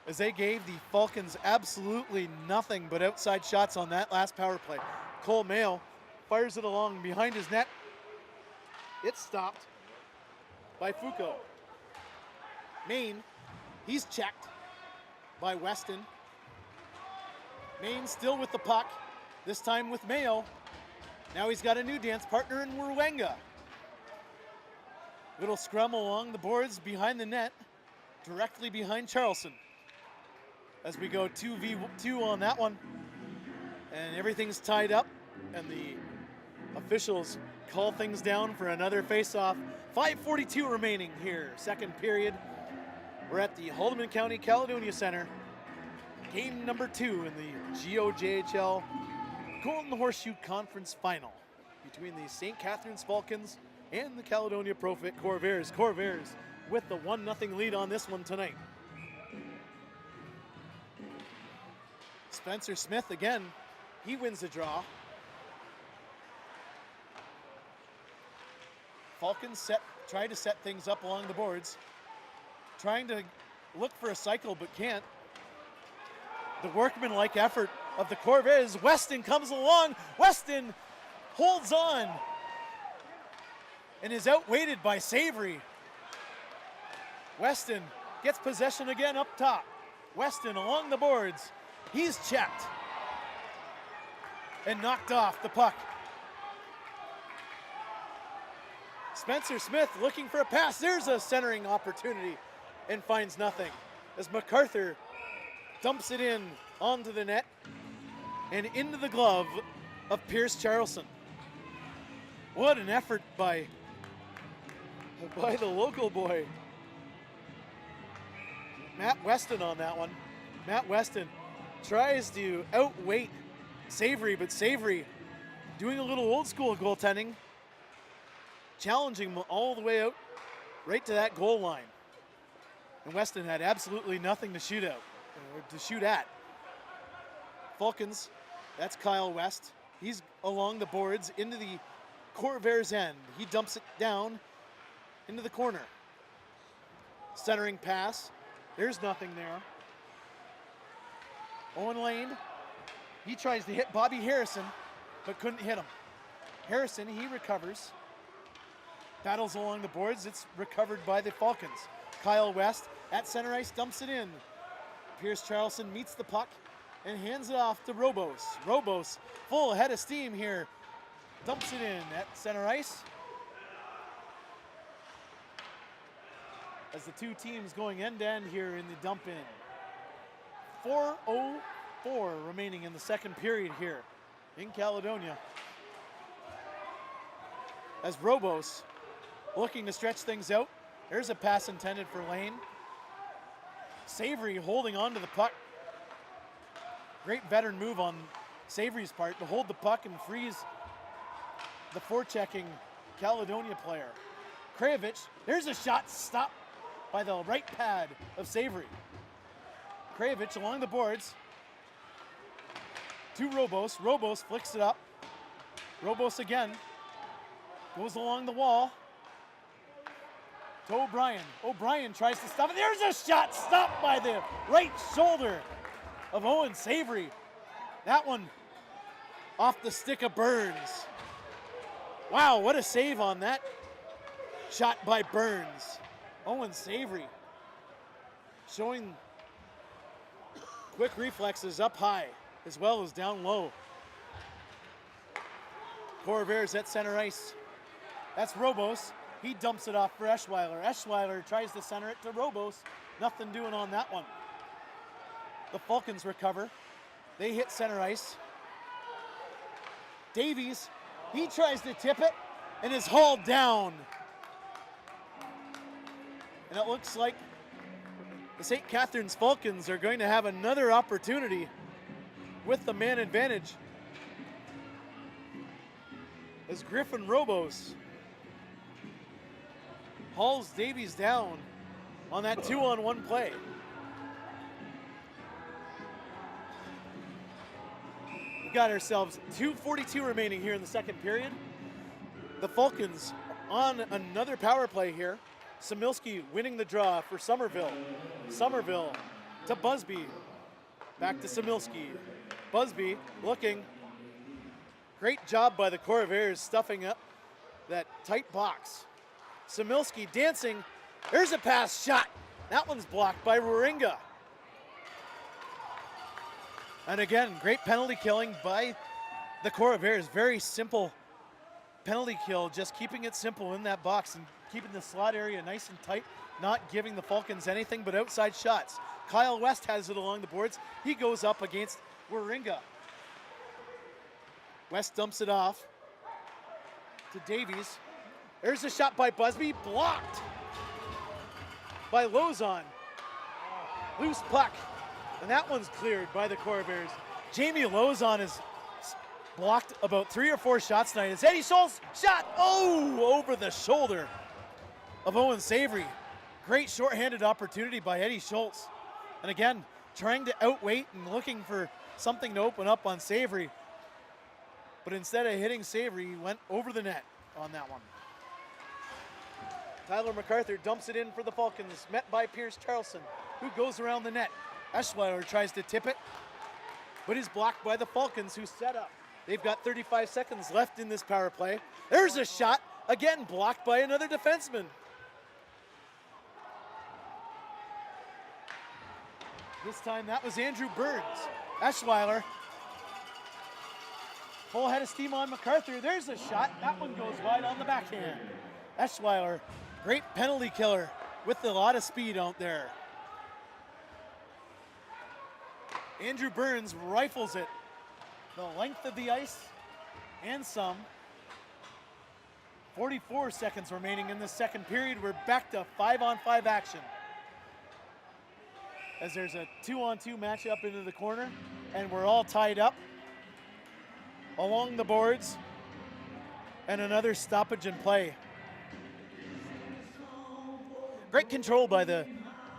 as they gave the Falcons absolutely nothing but outside shots on that last power play. Cole Mayo fires it along behind his net. It's stopped by Foucault. Main, he's checked by Weston. Main still with the puck, this time with Mayo. Now he's got a new dance partner in Werwenga. Little scrum along the boards behind the net, directly behind Charleston. As we go 2v2 on that one. And everything's tied up, and the officials call things down for another face-off. 5:42 remaining here, second period. We're at the Haldeman County Caledonia Center. Game number 2 in the GOJHL Golden Horseshoe Conference Final between the St. Catharines Falcons and the Caledonia Profit Corvairs. Corvairs with the 1-0 lead on this one tonight. Spencer Smith again, he wins the draw. Falcons try to set things up along the boards. Trying to look for a cycle but can't. The workmanlike effort of the Corvairs. Weston comes along. Weston holds on and is outweighted by Savory. Weston gets possession again up top. Weston along the boards. He's checked and knocked off the puck. Spencer Smith looking for a pass. There's a centering opportunity and finds nothing as MacArthur dumps it in onto the net and into the glove of Pierce Charleston. What an effort by the local boy. Matt Weston on that one. Matt Weston tries to outweight Savory, but Savory doing a little old school goaltending, challenging him all the way out right to that goal line. And Weston had absolutely nothing to shoot out, or to shoot at. Falcons, that's Kyle West. He's along the boards into the Corvairs end. He dumps it down into the corner. Centering pass. There's nothing there. Owen Lane, he tries to hit Bobby Harrison, but couldn't hit him. Harrison, he recovers. Battles along the boards. It's recovered by the Falcons. Kyle West at center ice dumps it in. Pierce Charleston meets the puck and hands it off to Robos. Robos full head of steam here. Dumps it in at center ice. As the two teams going end to end here in the dump in. 4:04 remaining in the second period here in Caledonia. As Robos looking to stretch things out. There's a pass intended for Lane. Savory holding on to the puck. Great veteran move on Savory's part to hold the puck and freeze the forechecking Caledonia player. Krajevich, there's a shot stopped by the right pad of Savory. Krajevich along the boards to Robos. Robos flicks it up. Robos again. Goes along the wall. To O'Brien. O'Brien tries to stop it. There's a shot stopped by the right shoulder of Owen Savory. That one off the stick of Burns. Wow, what a save on that shot by Burns. Owen Savory showing quick reflexes up high as well as down low. Corvairs at center ice. That's Robos. He dumps it off for Eschweiler. Eschweiler tries to center it to Robos. Nothing doing on that one. The Falcons recover. They hit center ice. Davies, he tries to tip it and is hauled down. And it looks like the St. Catharines Falcons are going to have another opportunity with the man advantage as Griffin Robos hauls Davies down on that 2-on-1 play. We've got ourselves 2:42 remaining here in the second period. The Falcons on another power play here. Samilski winning the draw for Somerville. Somerville to Busby. Back to Samilski. Busby looking. Great job by the Corvairs stuffing up that tight box. Samilski dancing. There's a pass shot. That one's blocked by Waringa. And again, great penalty killing by the Corvairs. Very simple penalty kill, just keeping it simple in that box and keeping the slot area nice and tight, not giving the Falcons anything but outside shots. Kyle West has it along the boards. He goes up against Waringa. West dumps it off to Davies. There's a shot by Busby, blocked by Lozon. Loose puck, and that one's cleared by the Corvairs. Jamie Lozon has blocked about 3 or 4 shots tonight. It's Eddie Schultz shot, over the shoulder of Owen Savory. Great shorthanded opportunity by Eddie Schultz. And again, trying to outweight and looking for something to open up on Savory. But instead of hitting Savory, he went over the net on that one. Tyler MacArthur dumps it in for the Falcons, met by Pierce Charlson, who goes around the net. Eschweiler tries to tip it, but is blocked by the Falcons, who set up. They've got 35 seconds left in this power play. There's a shot, again blocked by another defenseman. This time that was Andrew Burns. Eschweiler, full head of steam on MacArthur. There's a shot, that one goes wide on the backhand. Eschweiler, great penalty killer with a lot of speed out there. Andrew Burns rifles it the length of the ice and some. 44 seconds remaining in the second period. We're back to 5-on-5 action, as there's a 2-on-2 matchup into the corner, and we're all tied up along the boards, and another stoppage in play. Great control by the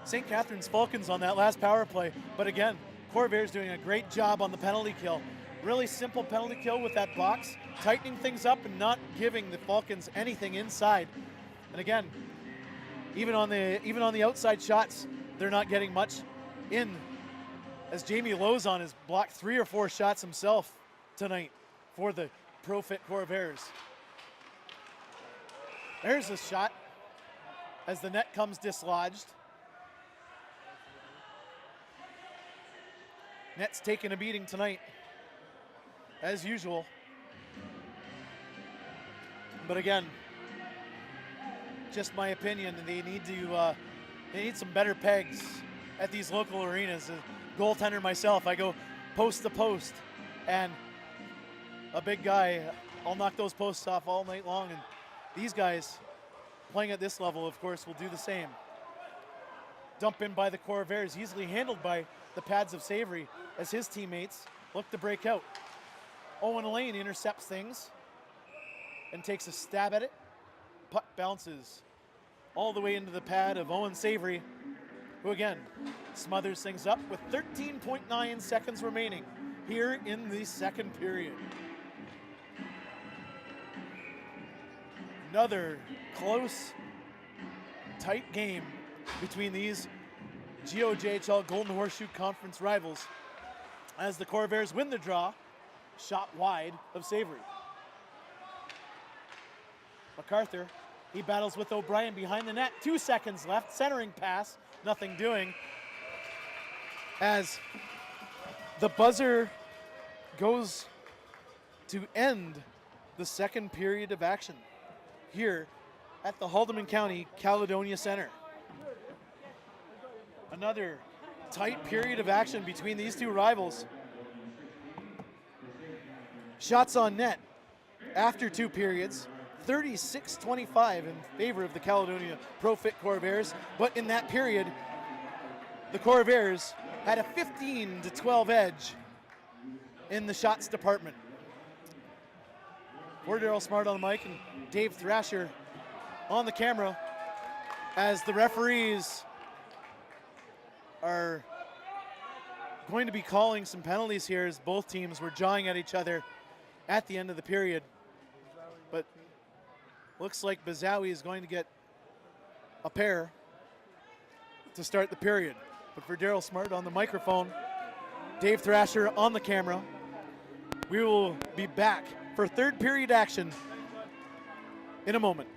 St. Catharines Falcons on that last power play, but again, Corvairs doing a great job on the penalty kill. Really simple penalty kill with that box, tightening things up and not giving the Falcons anything inside. And again, even on the outside shots, they're not getting much in, as Jamie Lozon has blocked 3 or 4 shots himself tonight for the Profit Corvairs. There's a shot as the net comes dislodged. Net's taking a beating tonight, as usual. But again, just my opinion, they need some better pegs at these local arenas. A goaltender myself, I go post to post, and a big guy, I'll knock those posts off all night long, and these guys playing at this level, of course, will do the same. Dump in by the Corvairs, easily handled by the pads of Savory as his teammates look to break out. Owen Lane intercepts things and takes a stab at it. Puck bounces all the way into the pad of Owen Savory, who again smothers things up with 13.9 seconds remaining here in the second period. Another close, tight game between these GOJHL Golden Horseshoe Conference rivals as the Corvairs win the draw, shot wide of Savory. MacArthur, he battles with O'Brien behind the net. 2 seconds left, centering pass, nothing doing. As the buzzer goes to end the second period of action here at the Haldeman County Caledonia Center. Another tight period of action between these two rivals. Shots on net after 2 periods, 36-25 in favor of the Caledonia Pro-Fit Corvairs, but in that period, the Corvairs had a 15-12 edge in the shots department. For Daryl Smart on the mic and Dave Thrasher on the camera as the referees are going to be calling some penalties here as both teams were jawing at each other at the end of the period. But looks like Bazawi is going to get a pair to start the period. But for Daryl Smart on the microphone, Dave Thrasher on the camera, we will be back for third period action in a moment.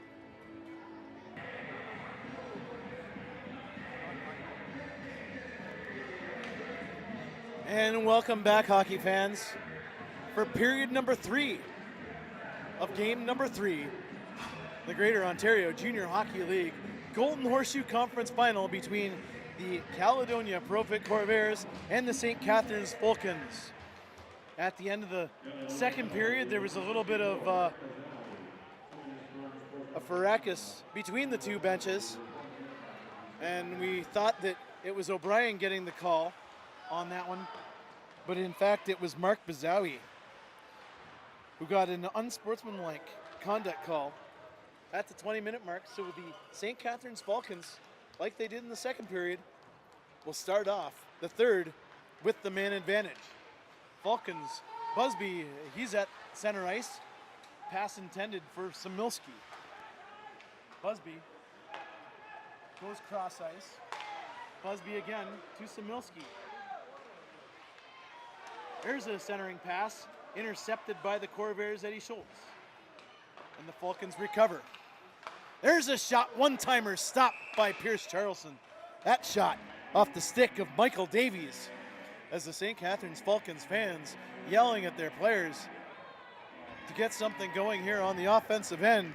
And welcome back, hockey fans, for period number 3 of game number 3, the Greater Ontario Junior Hockey League Golden Horseshoe Conference Final between the Caledonia Pro-Fit Corvairs and the St. Catharines Falcons. At the end of the second period, there was a little bit of a fracas between the two benches, and we thought that it was O'Brien getting the call on that one, but in fact it was Mark Bazawi who got an unsportsmanlike conduct call at the 20-minute mark. So the St. Catharines Falcons, like they did in the second period, will start off the third with the man advantage. Falcons, Busby, he's at center ice. Pass intended for Samilski. Busby goes cross ice. Busby again to Samilski. There's a centering pass, intercepted by the Corvairs' Eddie Schultz. And the Falcons recover. There's a shot, one-timer stopped by Pierce Charlson. That shot off the stick of Michael Davies, as the St. Catharines Falcons fans yelling at their players to get something going here on the offensive end.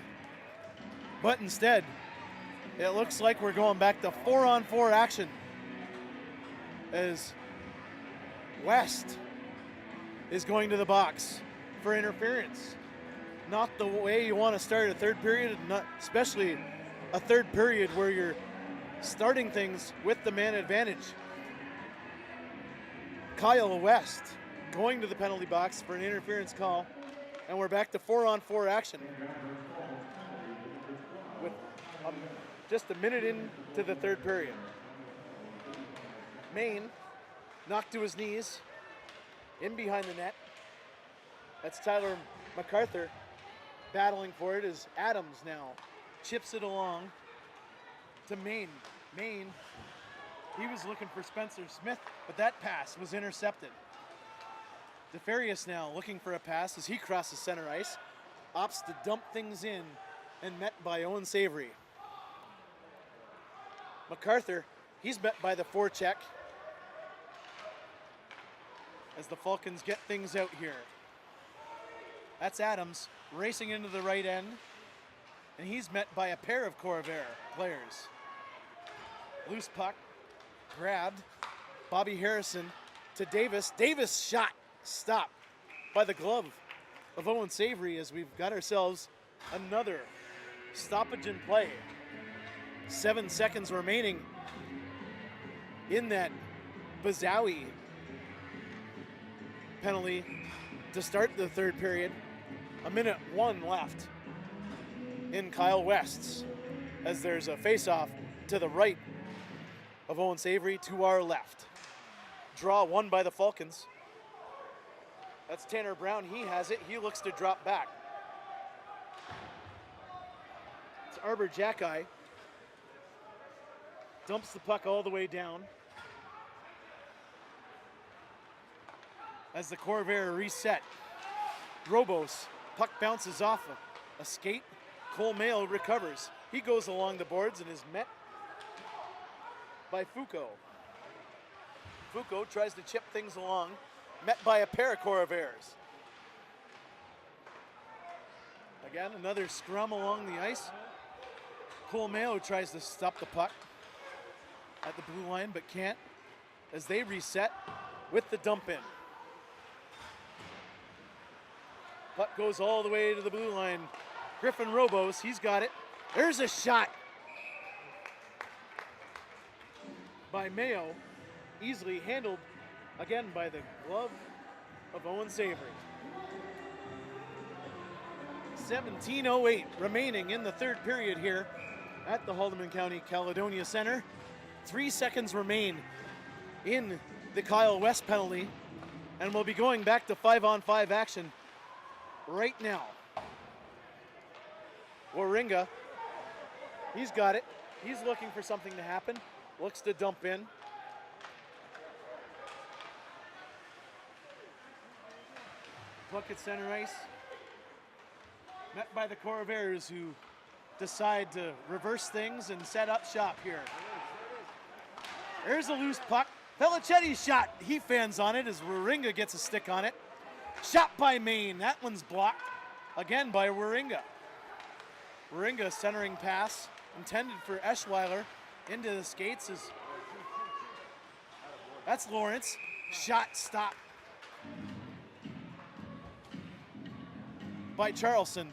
But instead, it looks like we're going back to 4-on-4 action as West is going to the box for interference. Not the way you want to start a third period, not especially a third period where you're starting things with the man advantage. Kyle West going to the penalty box for an interference call, and we're back to 4-on-4 action with just a minute into the third period. Maine knocked to his knees in behind the net. That's Tyler MacArthur battling for it as Adams now chips it along to Maine. Maine, he was looking for Spencer Smith, but that pass was intercepted. DeFarius now looking for a pass as he crosses center ice, opts to dump things in and met by Owen Savory. MacArthur, he's met by the forecheck as the Falcons get things out here. That's Adams racing into the right end, and he's met by a pair of Corvair players. Loose puck, grabbed, Bobby Harrison to Davis. Davis shot, stopped by the glove of Owen Savory as we've got ourselves another stoppage in play. 7 seconds remaining in that Bazawi penalty to start the third period. 1:01 left in Kyle West's as there's a face-off to the right of Owen Savory to our left. Draw won by the Falcons. That's Tanner Brown. He has it. He looks to drop back. It's Arbor Jackeye. Dumps the puck all the way down. As the Corvairs reset. Robos, puck bounces off a skate. Cole Mayo recovers. He goes along the boards and is met by Foucault. Foucault tries to chip things along, met by a pair of Corvairs. Again, another scrum along the ice. Cole Mayo tries to stop the puck at the blue line, but can't as they reset with the dump in. Puck goes all the way to the blue line. Griffin Robos, he's got it. There's a shot by Mayo, easily handled again by the glove of Owen Savory. 17:08 remaining in the third period here at the Haldeman County Caledonia Center. 3 seconds remain in the Kyle West penalty, and we'll be going back to 5-on-5 action right now. Waringa, he's got it. He's looking for something to happen. Looks to dump in. Puck at center ice. Met by the Corvairs, who decide to reverse things and set up shop here. There's a loose puck. Felicetti's shot. He fans on it as Waringa gets a stick on it. Shot by Maine. That one's blocked again by Waringa. Waringa centering pass intended for Eschweiler into the skates. That's Lawrence. Shot stop by Charleston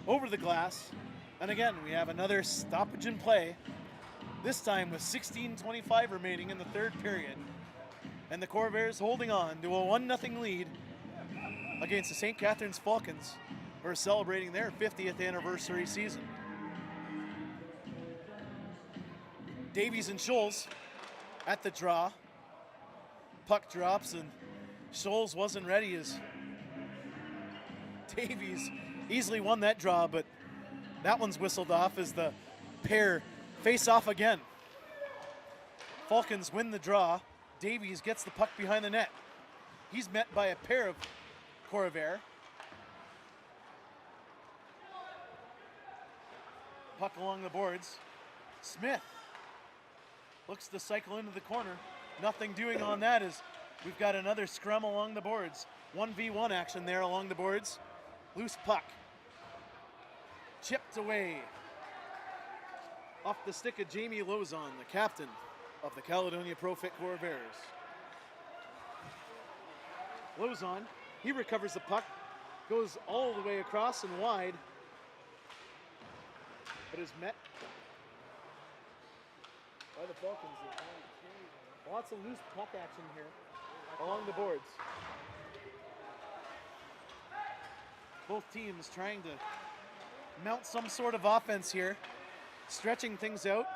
over the glass. And again, we have another stoppage in play, this time with 16:25 remaining in the third period. And the Corvairs holding on to a 1-0 lead against the St. Catharines Falcons, who are celebrating their 50th anniversary season. Davies and Scholes at the draw. Puck drops and Scholes wasn't ready as Davies easily won that draw, but that one's whistled off as the pair face off again. Falcons win the draw. Davies gets the puck behind the net. He's met by a pair of Corvairs. Puck along the boards. Smith looks to cycle into the corner. Nothing doing on that as we've got another scrum along the boards. 1v1 action there along the boards. Loose puck. Chipped away off the stick of Jamie Lozon, the captain of the Caledonia Profit Corvairs. Lozon, he recovers the puck, goes all the way across and wide, but is met by the Falcons. Lots of loose puck action here along the boards. Both teams trying to mount some sort of offense here, stretching things out.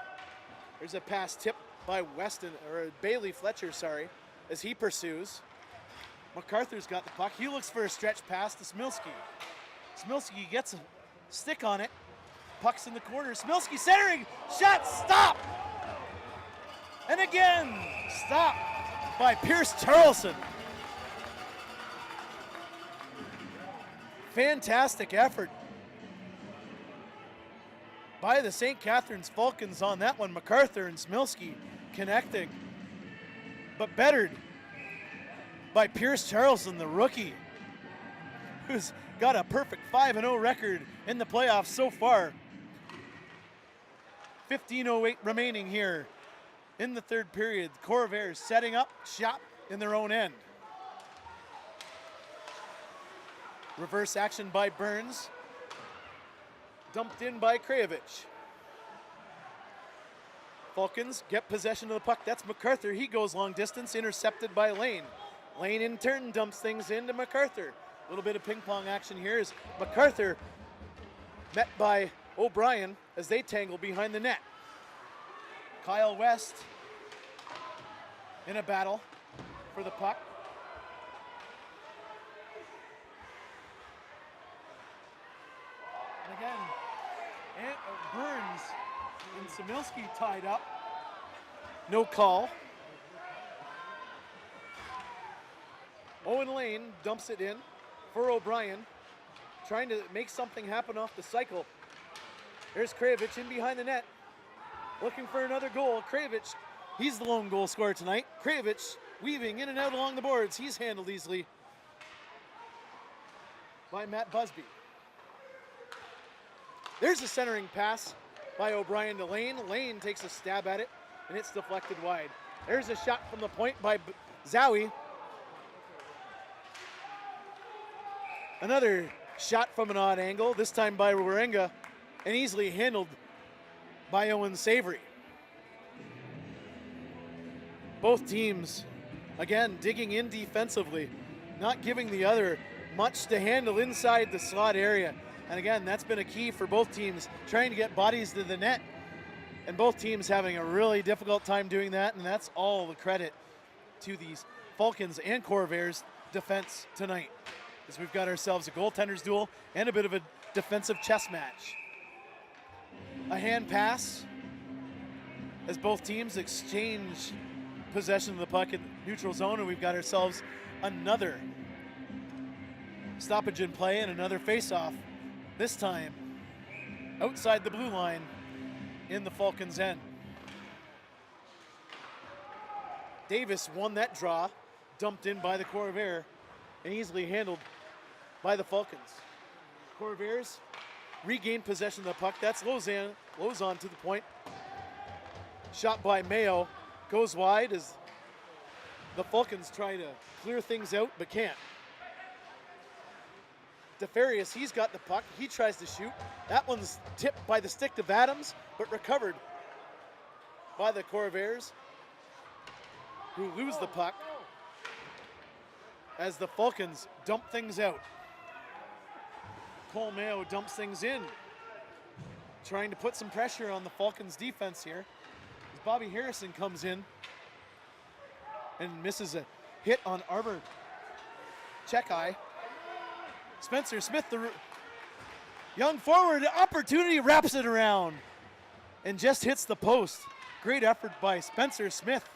There's a pass tipped by Weston, or Bailey Fletcher, sorry, as he pursues. MacArthur's got the puck. He looks for a stretch pass to Smilski. Smilski gets a stick on it. Puck's in the corner. Smilski centering. Shot stop. And again, stop by Pierce Charleston. Fantastic effort by the St. Catharines Falcons on that one. MacArthur and Smilski connecting, but bettered by Pierce Charleston, the rookie, who's got a perfect 5-0 record in the playoffs so far. 15:08 remaining here in the third period. The Corvairs setting up shop in their own end. Reverse action by Burns. Dumped in by Krajevich. Falcons get possession of the puck. That's MacArthur. He goes long distance, intercepted by Lane. Lane in turn dumps things into MacArthur. A little bit of ping pong action here as MacArthur met by O'Brien as they tangle behind the net. Kyle West in a battle for the puck. And again, And Burns and Samilski tied up. No call. Owen Lane dumps it in for O'Brien, trying to make something happen off the cycle. There's Krajevich in behind the net, looking for another goal. Krajevich, he's the lone goal scorer tonight. Krajevich weaving in and out along the boards. He's handled easily by Matt Busby. There's a centering pass by O'Brien to Lane. Lane takes a stab at it, and it's deflected wide. There's a shot from the point by Zowie. Another shot from an odd angle, this time by Warenga, and easily handled by Owen Savory. Both teams, again, digging in defensively, not giving the other much to handle inside the slot area. And again, that's been a key for both teams, trying to get bodies to the net. And both teams having a really difficult time doing that, and that's all the credit to these Falcons and Corvairs defense tonight, as we've got ourselves a goaltender's duel and a bit of a defensive chess match. A hand pass as both teams exchange possession of the puck in the neutral zone, and we've got ourselves another stoppage in play and another face-off, this time outside the blue line in the Falcons' end. Davis won that draw, dumped in by the Corvairs, and easily handled by the Falcons. Corvairs regained possession of the puck. That's Lozon to the point. Shot by Mayo, goes wide as the Falcons try to clear things out, but can't. DeFarius, he's got the puck. He tries to shoot. That one's tipped by the stick of Adams, but recovered by the Corvairs, who lose the puck as the Falcons dump things out. Cole Mayo dumps things in, trying to put some pressure on the Falcons defense here. As Bobby Harrison comes in and misses a hit on Arbor Checkeye. Spencer Smith, the young forward, opportunity, wraps it around and just hits the post. Great effort by Spencer Smith,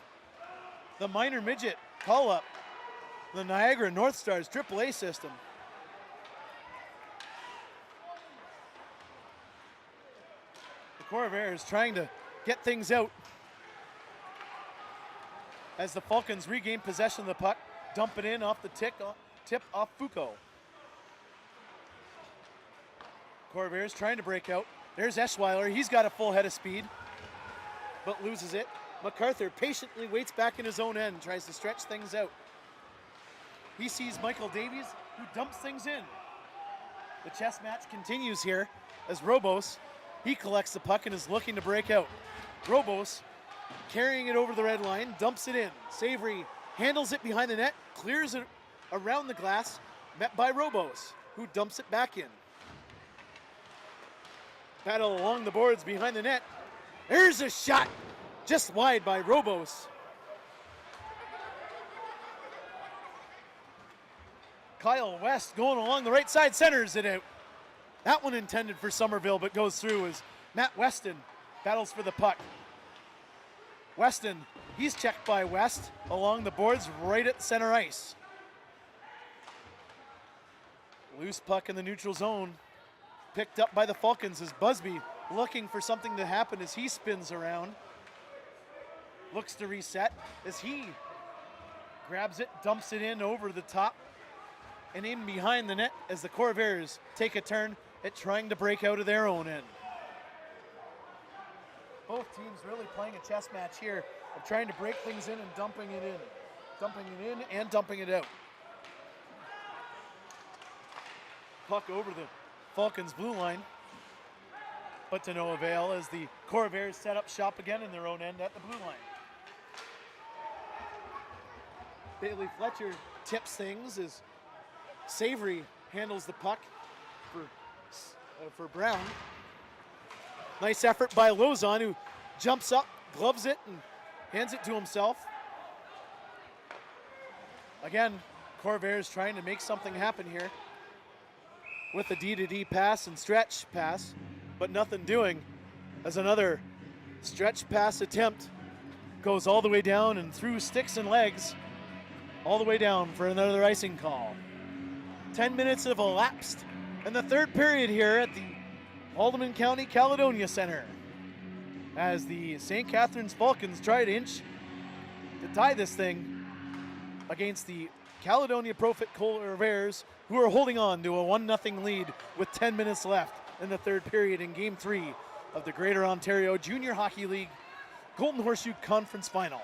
the minor midget call-up, the Niagara North Stars AAA system. The Corvairs trying to get things out as the Falcons regain possession of the puck, dump it in off the tip off Foucault. Corvairs trying to break out. There's Eschweiler. He's got a full head of speed, but loses it. MacArthur patiently waits back in his own end, tries to stretch things out. He sees Michael Davies, who dumps things in. The chess match continues here as Robos, he collects the puck and is looking to break out. Robos carrying it over the red line, dumps it in. Savory handles it behind the net, clears it around the glass, met by Robos, who dumps it back in. Battle along the boards behind the net. There's a shot just wide by Robos. Kyle West going along the right side, centers it out. That one intended for Somerville, but goes through as Matt Weston battles for the puck. Weston, he's checked by West along the boards right at center ice. Loose puck in the neutral zone. Picked up by the Falcons as Busby looking for something to happen as he spins around. Looks to reset as he grabs it, dumps it in over the top and in behind the net as the Corvairs take a turn at trying to break out of their own end. Both teams really playing a chess match here of trying to break things in and dumping it in. Dumping it in and dumping it out. Puck over the Falcons blue line, but to no avail as the Corvairs set up shop again in their own end at the blue line. Bailey Fletcher tips things as Savory handles the puck for Brown. Nice effort by Lozon, who jumps up, gloves it, and hands it to himself. Again, Corvairs trying to make something happen here with a D-to-D pass and stretch pass. but nothing doing as another stretch pass attempt goes all the way down and through sticks and legs, all the way down for another icing call. 10 minutes have elapsed in the third period here at the Haldimand County Caledonia Center as the St. Catharines Falcons try to inch to tie this thing against the Caledonia Profit Corvairs, who are holding on to a 1-0 lead with 10 minutes left in the third period in Game 3 of the Greater Ontario Junior Hockey League Golden Horseshoe Conference Final.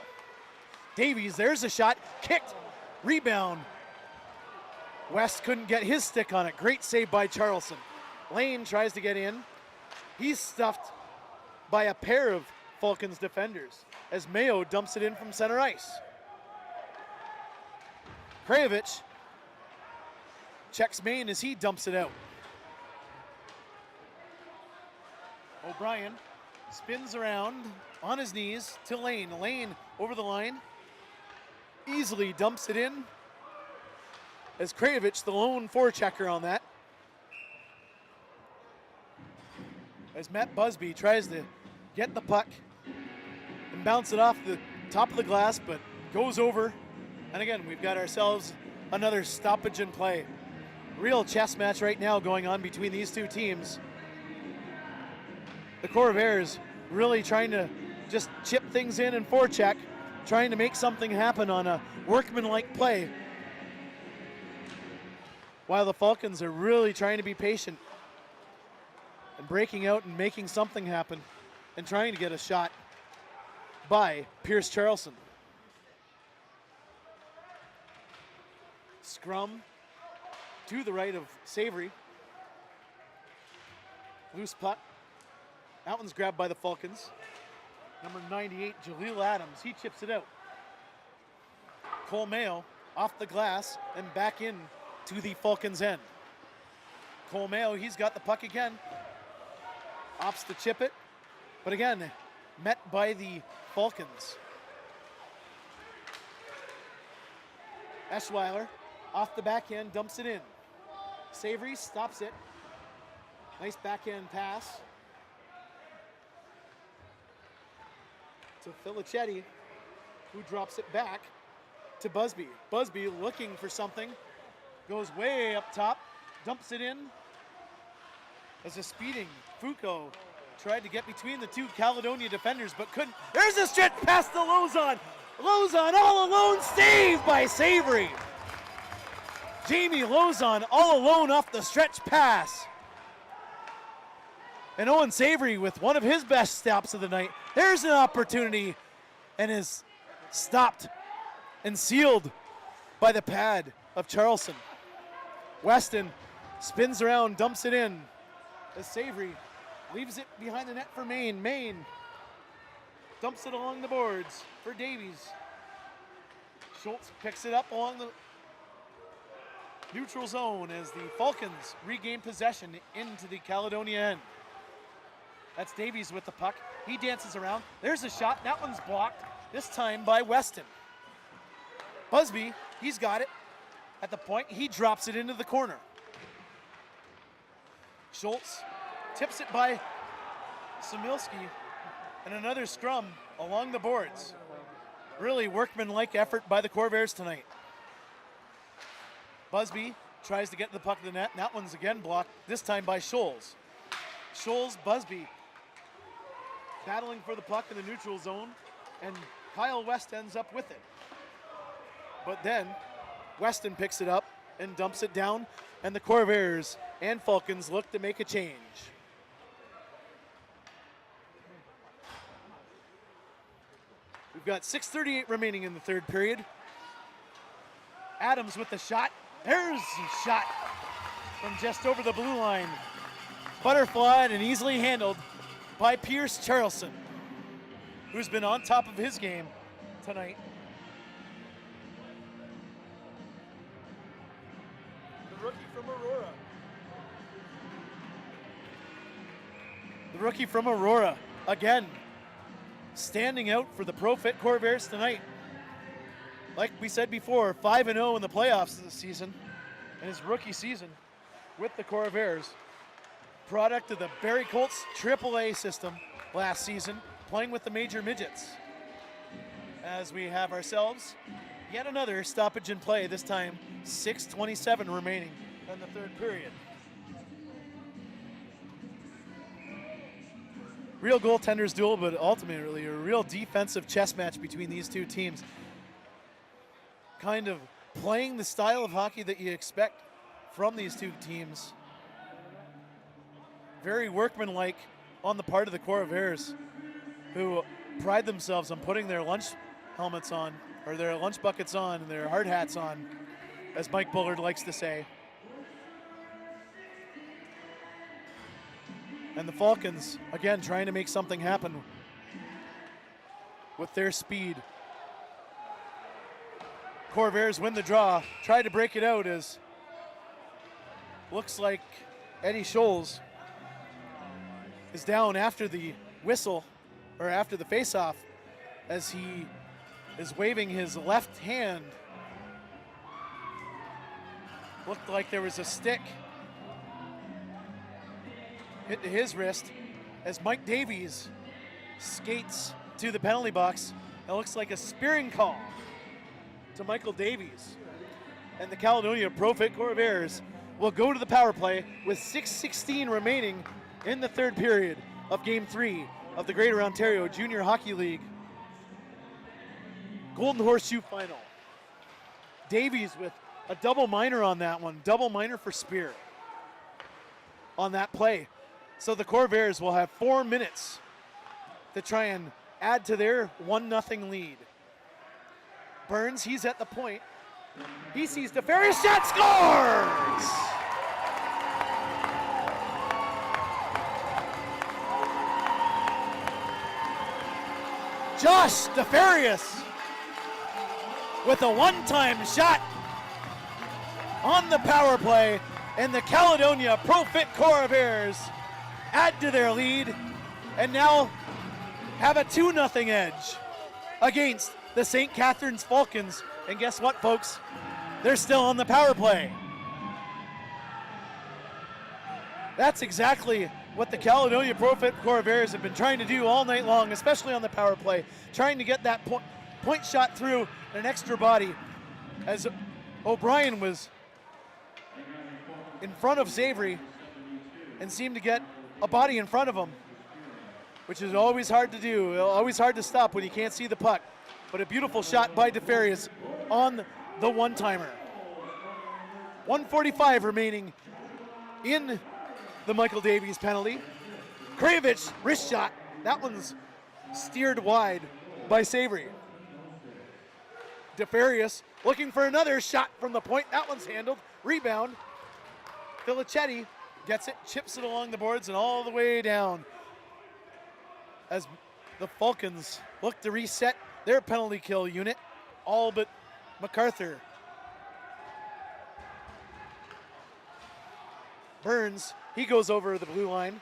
Davies, there's a shot, kicked, rebound. West couldn't get his stick on it. Great save by Charlson. Lane tries to get in. He's stuffed by a pair of Falcons defenders as Mayo dumps it in from center ice. Krajevich checks Main as he dumps it out. O'Brien spins around on his knees to Lane. Lane over the line, easily dumps it in as Krajevich, the lone forechecker on that. As Matt Busby tries to get the puck and bounce it off the top of the glass, but goes over. And again, we've got ourselves another stoppage in play. Real chess match right now going on between these two teams. The Corvairs really trying to just chip things in and forecheck, trying to make something happen on a workmanlike play, while the Falcons are really trying to be patient and breaking out and making something happen and trying to get a shot by Pierce Charlson. Scrum to the right of Savory. Loose puck. That one's grabbed by the Falcons. Number 98, Jaleel Adams, he chips it out. Cole Mayo off the glass and back in to the Falcons' end. Cole Mayo, he's got the puck again. Opts to chip it, but again, met by the Falcons. Eschweiler off the backhand, dumps it in. Savory stops it. Nice backhand pass to Filichetti, who drops it back to Busby. Busby looking for something, goes way up top, dumps it in as a speeding Foucault tried to get between the two Caledonia defenders but couldn't. There's a stretch past the Lozon. Lozon all alone, saved by Savory. Jamie Lozon all alone off the stretch pass. And Owen Savory with one of his best stops of the night. There's an opportunity and is stopped and sealed by the pad of Charlson. Weston spins around, dumps it in as Savory leaves it behind the net for Maine. Maine dumps it along the boards for Davies. Schultz picks it up along the neutral zone as the Falcons regain possession into the Caledonia end. That's Davies with the puck. He dances around. There's a shot. That one's blocked, this time by Weston. Busby, he's got it. At the point, he drops it into the corner. Schultz tips it by Samilski, and another scrum along the boards. Really workmanlike effort by the Corvairs tonight. Busby tries to get the puck to the net, and that one's again blocked, this time by Scholes. Scholes, Busby battling for the puck in the neutral zone, and Kyle West ends up with it. But then Weston picks it up and dumps it down, and the Corvairs and Falcons look to make a change. We've got 6:38 remaining in the third period. Adams with the shot. There's a shot from just over the blue line. Butterflied and easily handled by Pierce Charlson, who's been on top of his game tonight. The rookie from Aurora. The rookie from Aurora, again, standing out for the Profit Corvairs tonight. Like we said before, 5-0 in the playoffs this season, in his rookie season with the Corvairs. product of the Barrie Colts AAA system last season, playing with the major midgets. As we have ourselves yet another stoppage in play, this time 6:27 remaining in the third period. Real goaltenders duel, but ultimately a real defensive chess match between these two teams. Kind of playing the style of hockey that you expect from these two teams. Very workmanlike on the part of the Corvairs, who pride themselves on putting their lunch helmets on, or their lunch buckets on, and their hard hats on, as Mike Bullard likes to say. And the Falcons, again, trying to make something happen with their speed. Corvairs win the draw, try to break it out as looks like Eddie Scholes is down after the whistle, or after the faceoff, as he is waving his left hand. Looked like there was a stick hit to his wrist as Mike Davies skates to the penalty box. It looks like a spearing call to Michael Davies. And the Caledonia Profit Corvairs will go to the power play with 6:16 remaining in the third period of Game 3 of the Greater Ontario Junior Hockey League Golden Horseshoe Final. Davies with a double minor on that one, double minor for spear on that play. So the Corvairs will have 4 minutes to try and add to their 1-0 lead. Burns, he's at the point. He sees DeFerius, shot, scores! Josh DeFerius with a one-time shot on the power play, and the Caledonia Profit Corvairs add to their lead and now have a 2-0 edge against the St. Catharines Falcons. And guess what, folks? They're still on the power play. That's exactly what the Caledonia Profit Corvairs have been trying to do all night long, especially on the power play, trying to get that point shot through an extra body, as O'Brien was in front of Savory and seemed to get a body in front of him, which is always hard to do, always hard to stop when you can't see the puck. But a beautiful shot by DeFerius on the one-timer. 1:45 remaining in the Michael Davies penalty. Krajevich, wrist shot. That one's steered wide by Savory. DeFerius looking for another shot from the point. That one's handled. Rebound. Filichetti gets it, chips it along the boards and all the way down, as the Falcons look to reset their penalty kill unit, all but MacArthur. Burns, he goes over the blue line,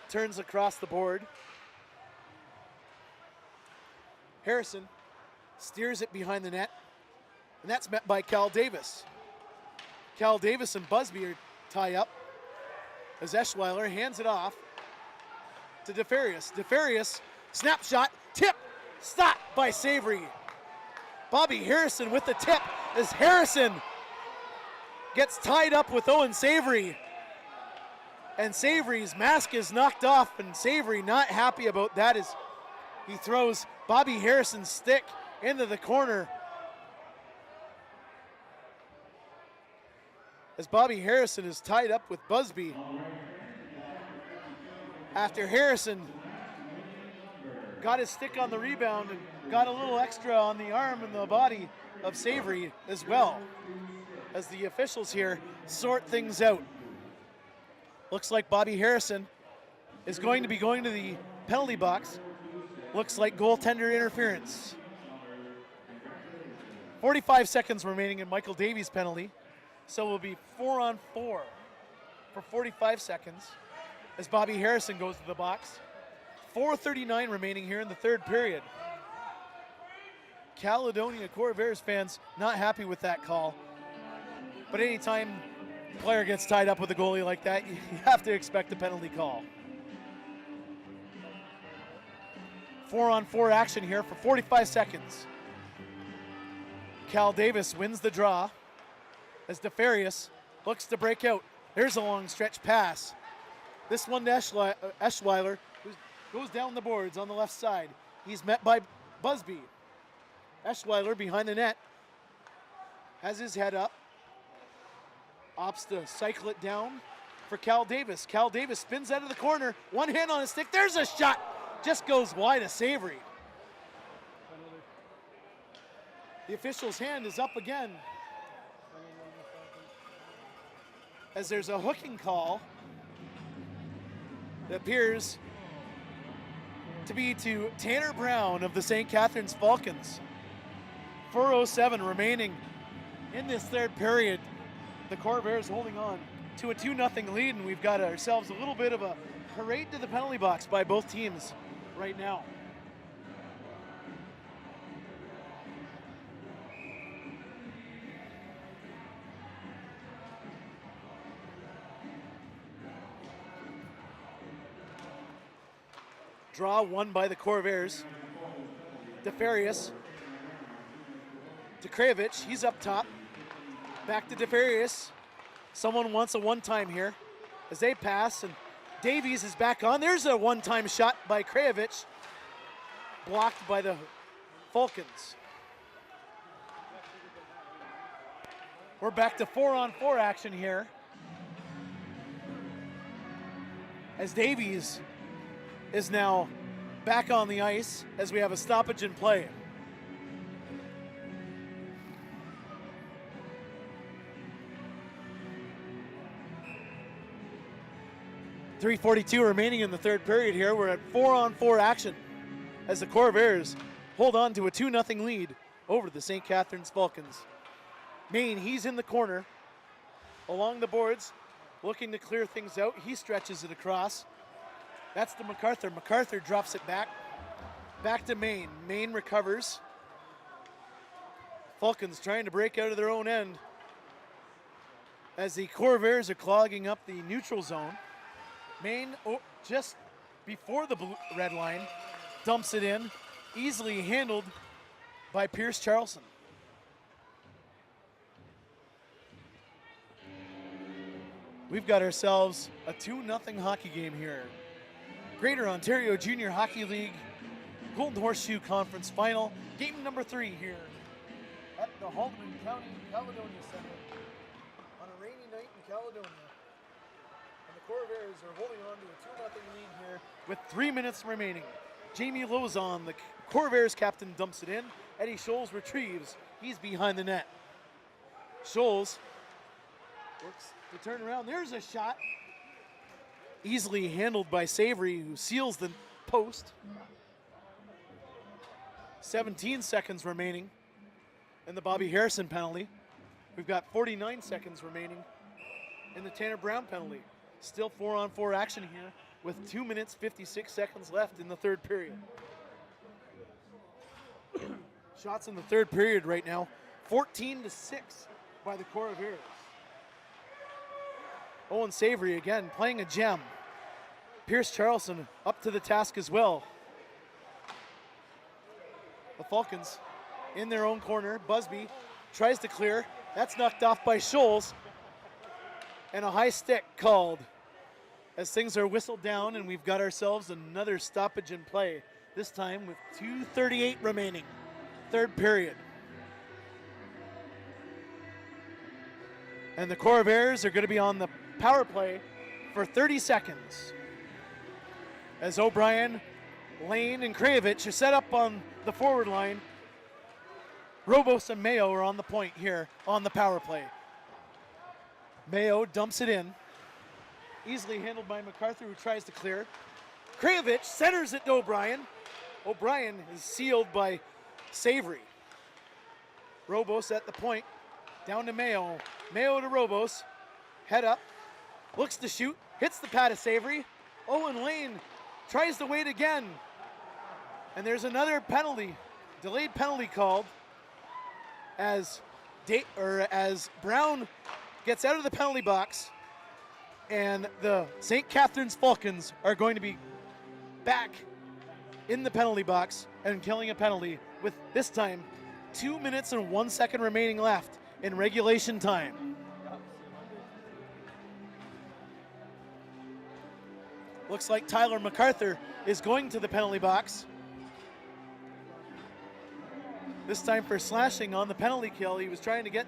turns across the board. Harrison steers it behind the net, and that's met by Cal Davis. Cal Davis and Busby are tie up as Eschweiler hands it off to DeFerius. DeFerius, snapshot, tip, stop by Savory. Bobby Harrison with the tip as Harrison gets tied up with Owen Savory. And Savory's mask is knocked off, and Savory not happy about that as he throws Bobby Harrison's stick into the corner. As Bobby Harrison is tied up with Busby after Harrison got his stick on the rebound and got a little extra on the arm and the body of Savory as well, as the officials here sort things out. Looks like Bobby Harrison is going to be going to the penalty box. Looks like goaltender interference. 45 seconds remaining in Michael Davies' penalty. So we'll be 4-on-4 for 45 seconds as Bobby Harrison goes to the box. 4:39 remaining here in the third period. Caledonia Corvairs fans not happy with that call. But anytime Player gets tied up with a goalie like that, you have to expect a penalty call. 4-on-4 action here for 45 seconds. Cal Davis wins the draw as DeFarius looks to break out. There's a long stretch pass. This one to Eschweiler, who goes down the boards on the left side. He's met by Busby. Eschweiler behind the net has his head up. Opts to cycle it down for Cal Davis. Cal Davis spins out of the corner. One hand on his stick. There's a shot. Just goes wide of Savory. The official's hand is up again as there's a hooking call that appears to be to Tanner Brown of the St. Catharines Falcons. 4:07 remaining in this third period. The Corvairs holding on to a 2-0 lead, and we've got ourselves a little bit of a parade to the penalty box by both teams right now. Draw won by the Corvairs. DeFarius to Krajevich, he's up top. Back to DeFarius. Someone wants a one-time here as they pass, and Davies is back on. There's a one-time shot by Krajevich, blocked by the Falcons. We're back to 4-on-4 action here as Davies is now back on the ice as we have a stoppage in play. .342 remaining in the third period here. We're at 4-on-4 action as the Corvairs hold on to a 2-0 lead over the St. Catharines Falcons. Maine, he's in the corner along the boards, looking to clear things out. He stretches it across. That's to MacArthur. MacArthur drops it back. Back to Maine. Maine recovers. Falcons trying to break out of their own end as the Corvairs are clogging up the neutral zone. Maine, just before the red line, dumps it in. Easily handled by Pierce Charlson. We've got ourselves a 2-0 hockey game here. Greater Ontario Junior Hockey League Golden Horseshoe Conference Final, game number 3 here at the Haldeman County Caledonia Center on a rainy night in Caledonia. And the Corvairs are holding on to a 2-0 lead here with 3 minutes remaining. Jamie Lozon, the Corvairs captain, dumps it in. Eddie Scholes retrieves. He's behind the net. Scholes looks to turn around. There's a shot. Easily handled by Savory, who seals the post. 17 seconds remaining in the Bobby Harrison penalty. We've got 49 seconds remaining in the Tanner Brown penalty. Still 4-on-4 action here with 2 minutes, 56 seconds left in the third period. Shots in the third period right now, 14-6 by the Corvairs. Owen Savory again playing a gem. Pierce Charlson up to the task as well. The Falcons in their own corner. Busby tries to clear. That's knocked off by Scholes. And a high stick called as things are whistled down, and we've got ourselves another stoppage in play, this time with 2:38 remaining, third period. And the Corvairs are going to be on the power play for 30 seconds. As O'Brien, Lane, and Krajevich are set up on the forward line. Robos and Mayo are on the point here on the power play. Mayo dumps it in. Easily handled by MacArthur, who tries to clear. Krajevich centers it to O'Brien. O'Brien is sealed by Savory. Robos at the point. Down to Mayo. Mayo to Robos. Head up. Looks to shoot. Hits the pad of Savory. Owen Lane tries to wait again. And there's another penalty. Delayed penalty called as Brown gets out of the penalty box, and the St. Catharines Falcons are going to be back in the penalty box and killing a penalty with, this time, 2 minutes and 1 second remaining left in regulation time. Looks like Tyler MacArthur is going to the penalty box. This time for slashing on the penalty kill. He was trying to get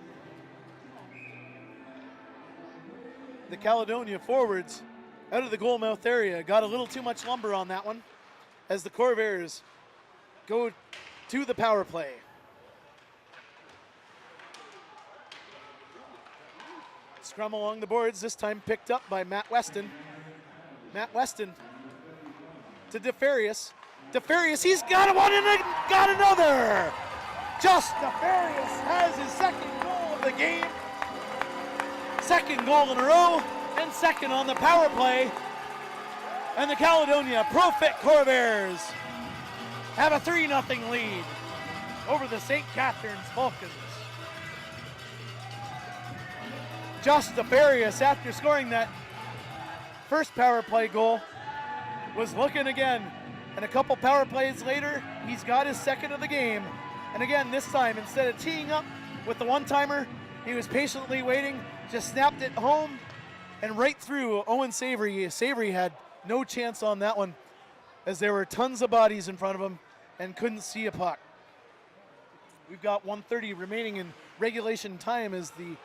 the Caledonia forwards out of the goal mouth area. Got a little too much lumber on that one as the Corvairs go to the power play. Scrum along the boards, this time picked up by Matt Weston. Matt Weston to DeFarius. DeFarius, he's got one and got another! Just DeFarius has his second goal of the game. Second goal in a row, and second on the power play. And the Caledonia Pro-Fit Corvairs have a 3-0 lead over the St. Catharines Falcons. Just DeFarius, after scoring that first power play goal, was looking again. And a couple power plays later, he's got his second of the game. And again, this time, instead of teeing up with the one-timer, he was patiently waiting, just snapped it home and right through Owen Savory. Savory had no chance on that one as there were tons of bodies in front of him and couldn't see a puck. We've got 1:30 remaining in regulation time as the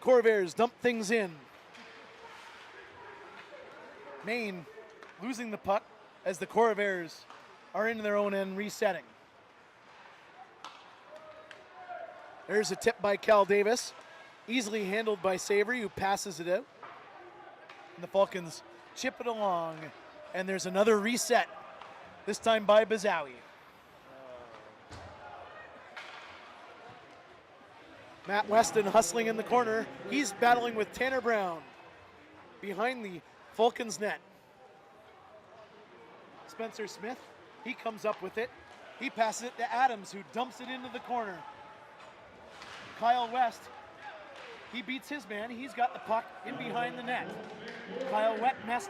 Corvairs dump things in. Maine losing the puck as the Corvairs are in their own end resetting. There's a tip by Cal Davis, easily handled by Savory, who passes it out. And the Falcons chip it along, and there's another reset, this time by Bazawi. Matt Weston hustling in the corner. He's battling with Tanner Brown behind the Falcons net. Spencer Smith, he comes up with it. He passes it to Adams, who dumps it into the corner. Kyle West, he beats his man. He's got the puck in behind the net. Kyle West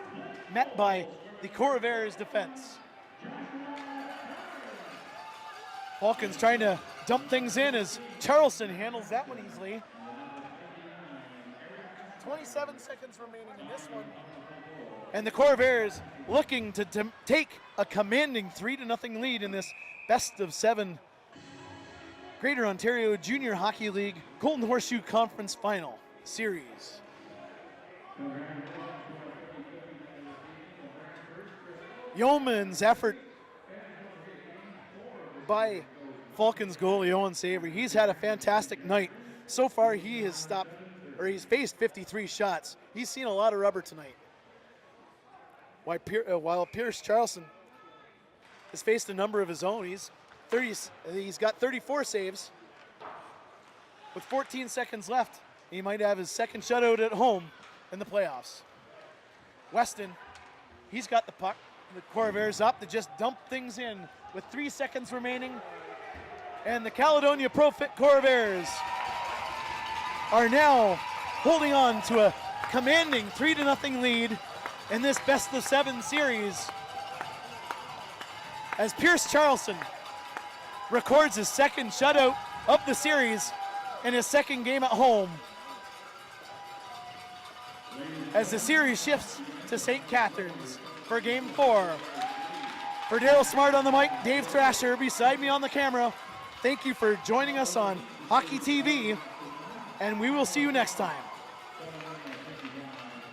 met by the Corvairs defense. Falcons trying to dump things in as Charleston handles that one easily. 27 seconds remaining in this one. And the Corvairs looking to take a commanding 3-0 lead in this best of 7 Greater Ontario Junior Hockey League Golden Horseshoe Conference Final Series. Yeoman's effort by Falcons goalie Owen Savory. He's had a fantastic night. So far he's faced 53 shots. He's seen a lot of rubber tonight. While Pierce Charleston has faced a number of his own. He's got 34 saves. With 14 seconds left, he might have his second shutout at home in the playoffs. Weston, he's got the puck. The Corvairs up to just dump things in with 3 seconds remaining. And the Caledonia Pro-Fit Corvairs are now holding on to a commanding 3-0 lead in this best of 7 series as Pierce Charleston records his second shutout of the series in his second game at home as the series shifts to St. Catharines for Game 4. For Daryl Smart on the mic, Dave Thrasher beside me on the camera. Thank you for joining us on Hockey TV, and we will see you next time.